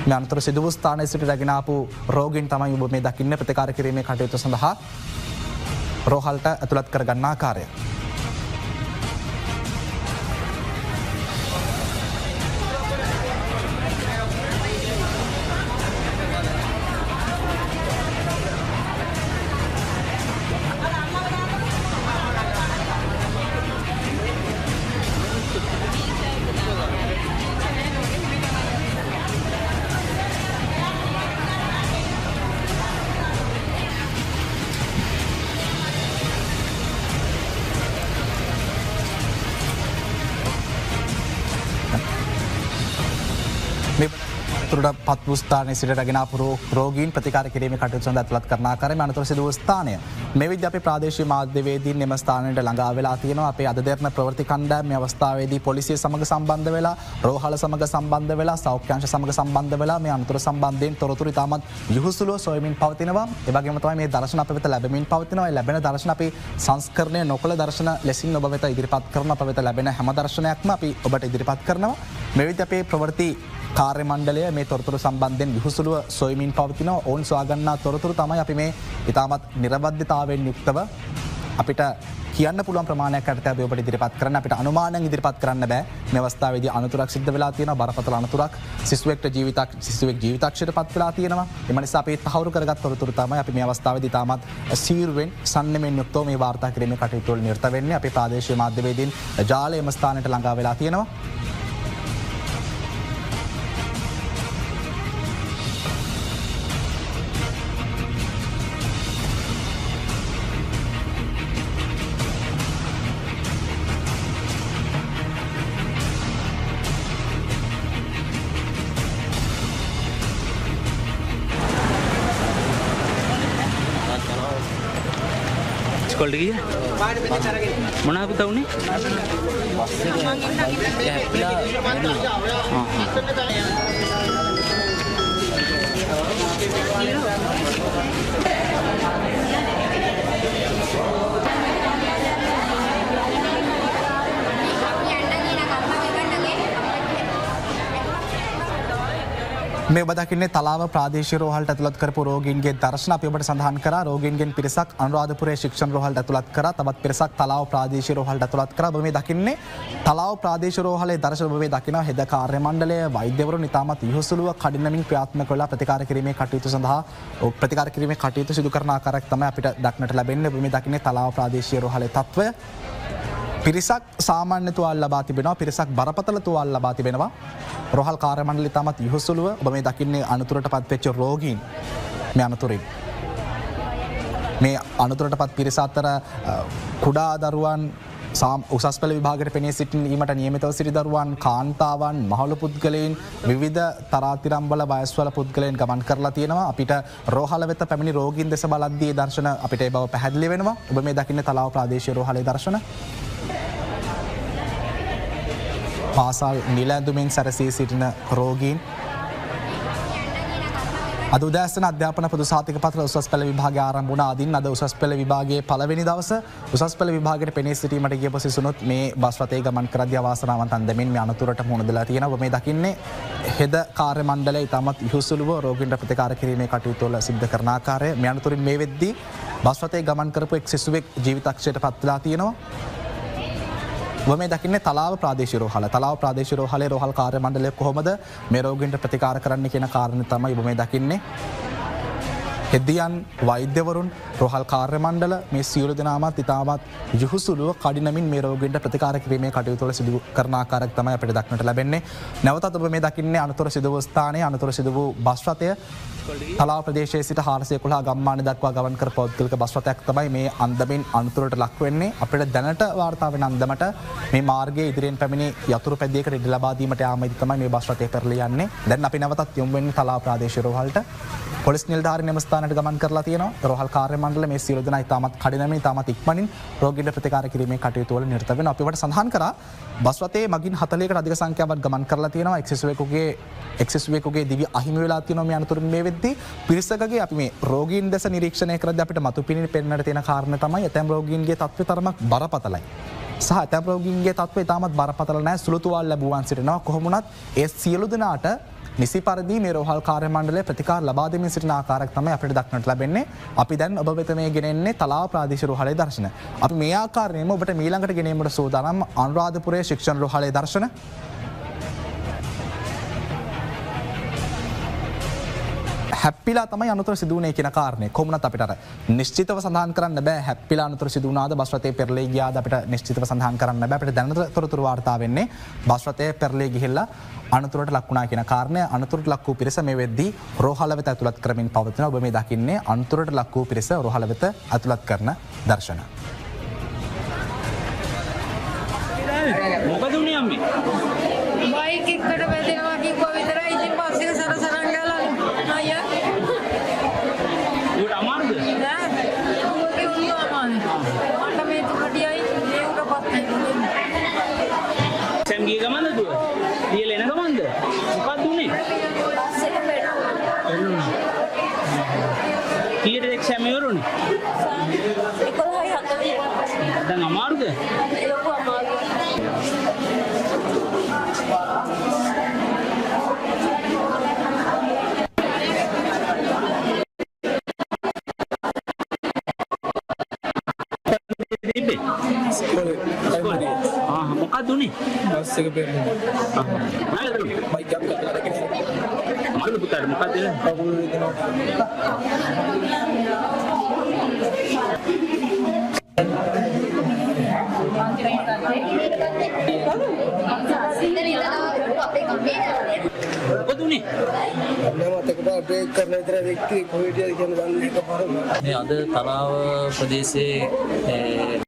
මේ අනතුර සිදු වූ ස්ථානයේ සිට රැගෙන ආපු රෝගීන් තමයි ඔබ මේ දකින්නේ ප්‍රතිකාර කිරීමේ කටයුතු සඳහා රෝහලට ඇතුළත් කරගන්න ආකාරය. අනතුරට පත් වූ ස්ථානයේ සිට රැගෙන ආපු රෝගීන් ප්‍රතිකාර කිරීමේ කටයුතු සඳහා ඇතුළත් කරන ආකාරය මේ අනතුර සිදු වූ ස්ථානය. මේ විදිහට අපේ ප්‍රාදේශීය මාධ්‍යවේදීන් එම ස්ථානයට ළඟා වෙලා තියෙනවා. අපේ අද දෙරණ ප්‍රවෘත්ති කණ්ඩායම මේ අවස්ථාවේදී පොලිසිය සමග සම්බන්ධ වෙලා, රෝහල සමග සම්බන්ධ වෙලා, සෞඛ්‍ය අංශ සමග සම්බන්ධ වෙලා මේ අනතුර සම්බන්ධයෙන් තොරතුරු ඉතාමත් යහුසුලුව සොයමින් පවතිනවා. ඒ වගේම තමයි මේ දර්ශන අප වෙත ලැබෙමින් පවතිනවා. ඒ ලැබෙන දර්ශන අපි සංස්කරණය නොකළ දර්ශන ලෙසින් ඔබ වෙත ඉදිරිපත් කරන අප වෙත ලැබෙන හැම දර්ශනයක්ම අපි ඔබට ඉදිරිපත් කරනවා. මේ විදිහට අපේ ප්‍රවෘත්ති කාර්ය මණ්ඩලය මේ තොරතුරු සම්බන්ධයෙන් විහුසුලුව සොයමින් පවතිනවා. ඔවුන් සොයාගන්නා තොරතුරු තමයි අපි මේ ඉතාමත් නිර්වද්‍යතාවයෙන් යුක්තව අපිට කියන්න පුළුවන් ප්‍රමාණයක් යටතේ අපි ඔබට ඉදිරිපත් කරන්න. අපිට අනුමානයෙන් ඉදිරිපත් කරන්න බෑ. මේ අවස්ථාවේදී අනතුරක් සිද්ධ වෙලා තියෙනවා, බරපතල අනතුරක්. සිසුවෙක් ජීවිතක්ෂයට පත් වෙලා තියෙනවා. එම නිසා අපි තහවුරු කරගත් තොරතුරු තමයි අපි මේ අවස්ථාවේදී ඉතාමත් සීරුවෙන් සම්නෙමෙන් යුක්තව මේ වාර්තා කිරීමේ කටයුතු වල නිරත වෙන්නේ. අපේ ප්‍රාදේශීය මාධ්‍යවේදීන් ජාලය එම ස්ථානයට ළඟා වෙලා තියෙනවා. කොල්ට ගිය මොනාපිත වුණේ මේ ඔබ දකින්නේ තලාව ප්‍රාදේශීය රෝහලට ඇතුළත් කරපු රෝගීන්ගේ දර්ශන අපි ඔබට සඳහන් කරා. රෝගීන්ගෙන් පිරිසක් අනුරාධපුරයේ ශික්ෂණ රෝහලට ඇතුළත් කරා. තවත් පිරිසක් තලාව ප්‍රාදේශීය රෝහලට ඇතුළත් කරා. ඔබ මේ දකින්නේ තලාව ප්‍රාදේශීය රෝහලේ දර්ශන ඔබ මේ දකිනවා. හෙද කාර්ය මණ්ඩලය වෛද්‍යවරුන් ඉතාමත් ඉහුසුලුව කඩිනමින් ක්‍රියාත්මක වෙලා ප්‍රතිකාර කිරීමේ කටයුතු සිදු කරන ආකාරයක් තමයි අපිට දක්නට ලැබෙන්නේ. ඔබ මේ දකින්නේ තලාව ප්‍රාදේශීය රෝහලේ තත්ත්වය. පිරිසක් සාමාන්‍ය තුවාල ලබා තිබෙනවා, පිරිසක් බරපතල තුවාල ලබා තිබෙනවා. රෝහල් කාර්ය මණ්ඩලය ඉතාමත් ඉහුසුලුව ඔබ මේ දකින්නේ අනතුරට පත්වෙච්ච රෝගීන් මේ අනතුරින්. මේ අනතුරට පත් පිරිස අතර කුඩා දරුවන්, උසස් පෙළ විභාගයට පෙනී සිටීමට නියමිතව සිටි දරුවන්, කාන්තාවන්, මහලු පුද්ගලයන්, විවිධ තරාතිරම්බල වයස්වල පුද්ගලයන් ගමන් කරලා තියෙනවා. අපිට රෝහල වෙත පැමිණි රෝගීන් දෙස බලද්දී දර්ශන අපිට ඒ බව පැහැදිලි වෙනවා. ඔබ මේ දකින්නේ තලාව ප්‍රාදේශීය රෝහලේ දර්ශන. පාසල් නිල ඇඳුමින් සැරසී සිටින රෝගීන් අද උදෑසන අධ්‍යාපන පොදු සාතික පත්‍ර උසස් පෙළ විභාගය ආරම්භ වුණ අදින් අද උසස් පෙළ විභාගයේ පළවෙනි දවස උසස් පෙළ විභාගයට පෙනී සිටීමට ගිය පසුසුනොත් මේ බස් රථයේ ගමන් කරද්දී අවාසනාවන්ත අන්දමින් මේ අනතුරට මුහුණ දෙලා තියෙනවා. මේ දකින්නේ හෙද කාර්ය මණ්ඩලය ඉතාමත් යහුසුලුව රෝගීන්ට ප්‍රතිකාර කිරීමේ කටයුතු වල සිද්ධ කරන ආකාරය මේ අනතුරින් මේ වෙද්දී බස් රථයේ ගමන් කරපු එක් සිසුවෙක් ජීවිතක්ෂයට පත් වෙලා තියෙනවා. මේ දකින්නේ තලාව ප්‍රාදේශීය රෝහල. තලාව ප්‍රාදේශීය රෝහලේ රෝහල් කාර්ය මණ්ඩලය කොහොමද මේ රෝගීන්ට ප්‍රතිකාර කරන්න කියන කාරණේ තමයි මේ දකින්නේ. හෙදියන් වෛද්‍යවරුන් රෝහල් කාර්ය මණ්ඩල මේ සියලු දෙනාමත් ඉතාමත් යහුසුලුව කඩිනමින් මේ රෝගීන්ට ප්‍රතිකාර කිරීමේ කටයුතු වල සිදු කරන ආකාරයක් තමයි අපිට දක්නට ලැබෙන්නේ. නැවතත් ඔබ මේ දකින්නේ අනතුර සිදු වූ ස්ථානයේ අනතුර සිදු වූ බස් රථය තලාව ප්‍රදේශයේ සිට 411 ගම්මාන දක්වා ගමන් කර පෞද්ගලික බස් රථයක් තමයි මේ අන්දමින් අනතුරට ලක් වෙන්නේ. අපිට දැනට වාර්තා වෙන අන්දමට මේ මාර්ගයේ ඉදිරියෙන් පැමිණි යතුරු පැදියකට ඉඩ ලබා දීමට යාමේදී තමයි මේ බස් රථය පෙරළී යන්නේ. දැන් අපි නැවතත් යොමු වෙන්නේ තලාව ප්‍රාදේශීය රෝහලට. පොලිස් නිලධාරීන් එම ස්ථානයට ගමන් කරලා තියෙනවා. රෝහල් කාර්ය මණ්ඩල මේ සියලු දෙනා ඉතාමත් කඩිනමින් ඉතාමත් ඉක්මනින් රෝගීන්ට ප්‍රතිකාර කිරීමේ කටයුතු වල නිරත වෙනවා. අපි වට සඳහන් කරා බස් රථයේ මගින් 40කට අධික සංඛ්‍යාවක් ගමන් කරලා තියෙනවා. එක් සිසුවෙකුගේ දිවි අහිමි වෙලා තියෙනවා මේ අනතුරින් මේ වෙද්දී. පිරිසකගේ අපි මේ රෝගීන් දැස නිරීක්ෂණය කරද්දී අපිට මතුපිනින් පෙන්නට තියෙන කාරණා තමයි ඇතැම් රෝගීන්ගේ තත්ත්වය තරමක් බරපතලයි. සහ ඇතැම් රෝගීන්ගේ තත්ත්වය ඉතාමත් බරපතල නැහැ. සුළු තුවාල ලැබුවන් සිටිනවා. කොහොම වුණත් ඒ සියලු දෙනාට නිසි පරිදි මේ රෝහල් කාර්ය මණ්ඩලය ප්‍රතිකාර ලබා දෙමින් සිටින ආකාරයක් තමයි අපිට දක්නට ලැබෙන්නේ. අපි දැන් ඔබ වෙත මේ ගෙනෙන්නේ තලාව ප්‍රාදේශීය රෝහලේ දර්ශන. අපි මේ ආකාරයෙන්ම ඔබට ඊළඟට ගෙනීමට සූදානම් අනුරාධපුරයේ ශික්ෂණ රෝහලේ දර්ශන. හැප්පිලා තමයි අනතුර සිදු වුණේ කියන කාරණේ. කොහොමවත් අපිට අර නිශ්චිතව සඳහන් කරන්න බෑ හැප්පිලා අනතුර සිදු වුණාද බස් රථයේ පෙරළී ගියාද අපිට නිශ්චිතව සඳහන් කරන්න බෑ. අපිට දැනට තොරතුරු වාර්තා වෙන්නේ බස් රථයේ පෙරළී ගිහිල්ලා අනතුරට ලක් වුණා කියන කාරණය. අනතුරට ලක් වූ පිරිස මේ වෙද්දී රෝහල වෙත ඇතුළත් කරමින් පවතිනවා. ඔබ මේ දකින්නේ අනතුරට ලක් වූ පිරිස රෝහල වෙත ඇතුළත් කරන දර්ශන. මොකද උනේ අම්මේ? බයික් එකට වැදෙනවා කිව්වා විතරයි ඉතින් බස් එක සරසරන් ගාලා අයියා උඩ අමාරුද? නෑ උගේ උන්ව අමාරුයි මට මේ තුකටියයි මේ උඩ පත් නැහැ සෑම් ගිය ගමන්ද දුව? ලියල එන ගමන්ද? මොකක්ද උනේ? බස් එක පෙරළුණා කීයටද එක්සෑම් ඉවරුනේ? 11:40 දැන් අමාරුද? ලොකු අමාරුයි මොකක්ද උනේ? බස් එක පෙරළුණා. බයික් එකක් අතට අමාරුද පුතාට මොකක්ද වෙන්නේ? කකුල රිදෙනවා. මොකද උනේ? මම තකපා බ්‍රේක් කරන විතර දෙක්කේ කොහෙද කියන දන්නේ එකපාරම. මේ අද තලාව ප්‍රදේශයේ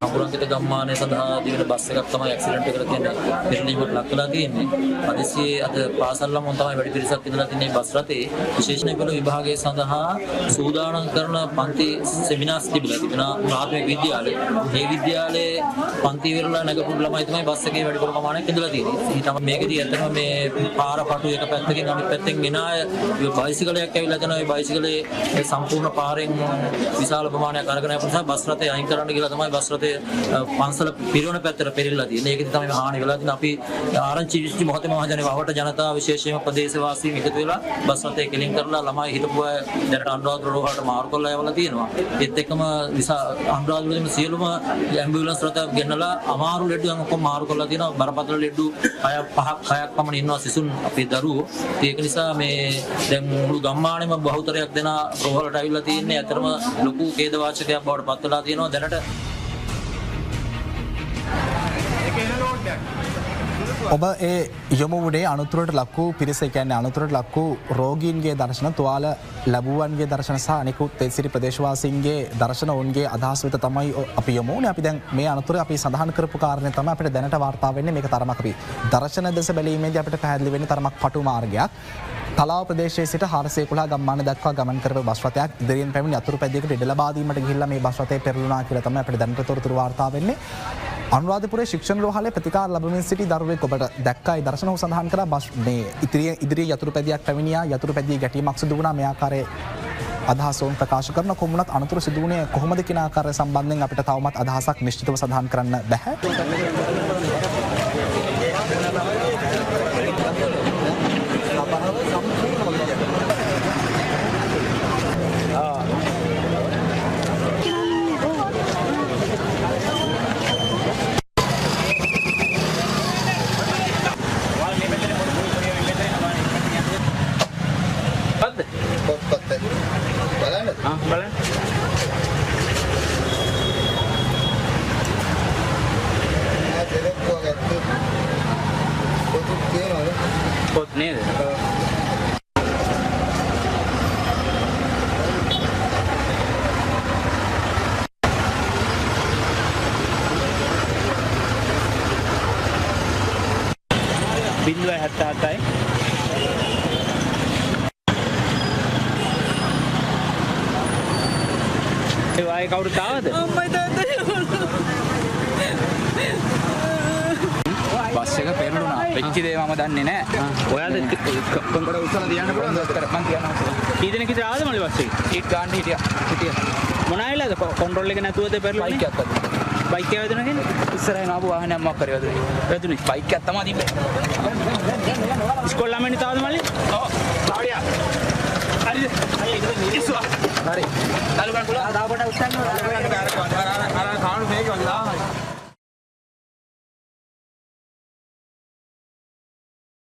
අකුරංකිත ගම්මානය සඳහා දිවෙන බස් එකක් තමයි ඇක්සිඩන්ට් එකකට තියෙන්නේ. පෙරළීමකට ලක් වෙලා තියෙන්නේ. හදිසියේ අද පාසල් ළමුන් තමයි වැඩි පිරිසක් ඉඳලා තින්නේ බස් රථේ. විශේෂණ පෙළ විභාගයේ සඳහා සූදානම් කරන පන්ති සෙමිනාර්ස් තිබුණා ප්‍රාථමික විද්‍යාලයේ. මේ විද්‍යාලයේ පන්ති ඉවරලා නැගපු ළමයි තමයි බස් එකේ වැඩි පොළ ප්‍රමාණයක් ඉඳලා තියෙන්නේ. ඊට තමයි මේකදී ඇත්තටම මේ පාර පටු එක පැත්තකින් අනිත් පැත්තෙන් ගෙන ආය බයිසිකලයක් ඇවිල්ලා යනවා. ඒ බයිසිකලේ සම්පූර්ණ පාරෙන් විශාල ප්‍රමාණයක් අරගෙන ආපු නිසා බස් රථය අයින් කරන්න කියලා තමයි බස් රථය පන්සල පිරවන පැත්තට පෙරෙලා තියෙන්නේ. ඒකෙදි තමයි හානි වෙලා තියෙන්නේ. අපි ආරංචි විශ්ටි මොහොතේ මහජනයා වහවට ජනතාව විශේෂයෙන්ම ප්‍රදේශවාසීන් එකතු වෙලා බස් රථය කෙලින් කරලා ළමයි හිටපු අය දැනට අනුරාධපුර රෝහලට මාරු කරලා යවලා තියෙනවා. ඒත් එක්කම අනුරාධපුරේම සියලුම ඇම්බියුලන්ස් රථ ගෙනලා අමාරු ලෙඩ ඔක්කොම මාරු කරලා තියෙනවා. බරපතල ලෙඩ 6ක් පමණ ඉන්නවා සිසුන් අපේ දරුවෝ. ඒක නිසා මේ දැන් මුළු ගම්මානෙම බහුතරයක් දෙනා රෝහලට අවිල්ලා තියෙන්නේ. අතරම ලොකු ඛේදවාචකයක් බවට පත් වෙලා තියෙනවා දැනට. ඔබ ඒ යොමු වුණේ අනතුරට ලක් වූ පිරිස කියන්නේ අනතුරට ලක් වූ රෝගීන්ගේ දර්ශන තුවාල ලැබුවන්ගේ දර්ශන සහ අනිකුත් තෙසිරි ප්‍රදේශවාසීන්ගේ දර්ශන ඔවුන්ගේ අදහස් වෙත තමයි අපි යොමු වුණේ. අපි දැන් මේ අනතුර අපි සඳහන් කරපු කාරණේ තමයි අපිට දැනට වාර්තා වෙන්නේ. මේක තරමක් අපි දර්ශන දෙස බැලීමේදී අපිට පැහැදිලි වෙන්නේ තරමක් පටු මාර්ගයක්. තලාව ප්‍රදේශයේ සිට 411 ගම්මාන දක්වා ගමන් කරපු බස් රථයක් ඉදිරියෙන් පැමිණි යතුරු පැදියකට ඉඩ ලබා දීමට ගිහිල්ලා මේ බස් රථය පෙරළුණා කියලා තමයි අපිට දැනට තොරතුරු වාර්තා වෙන්නේ. අනුරාධපුරයේ ශික්ෂණ රෝහලේ ප්‍රතිකාර ලැබමින් සිටි දරුවෙක් ඔබට දැක්කයි දර්ශන ඔහු සඳහන් කරා බස් මේ ඉදිරියේ යතුරු පැදියක් පැමිණියා යතුරු පැදියේ ගැටීමක් සිදු වුණා මේ ආකාරයෙන් ආකාරයේ අදහසෝන් ප්‍රකාශ කරන කොමුණත් අනතුරු සිදුවනේ කොහොමද කියන ආකාරය සම්බන්ධයෙන් අපිට තවමත් අදහසක් නිශ්චිතව සඳහන් කරන්න බැහැ. බලන්න. පොත් නේද? බිංදුවයි 77යි. ඒ වගේ කවුරුත් ආවද? අම්මයි තාත්තයි බස් එක පෙරළුණා. වෙච්ච දේ මම දන්නේ නැහැ. ඔයාලද කොන්කොට උස්සලා තියන්න පුළුවන් දොස්තර මං කියනවා. කී දෙනෙක් විතර ආවද මල්ලි බස් එකේ? ඊට ගන්න හිටියා. මොන ආයිලාද කොන්ට්‍රෝල් එක නැතුවද පෙරළුනේ? බයික් එකක් අද්දුනා. බයික් එක වැදුණා කියන්නේ? ඉස්සරහින් ආපු වාහනයක් මොකක් කරේ වැදුනේ. වැදුනේ. බයික් එකක් තමයි තිබ්බේ. ඉස්කෝල ළමයින් තාවද මල්ලි? ඔව්. තාවඩියා. හරිද? ඉස්සුවා. හරි. දාලු ගන්න පුළුවන්. දාපට උස්සන්න. අර කාණු මේක වගේ දාහයි.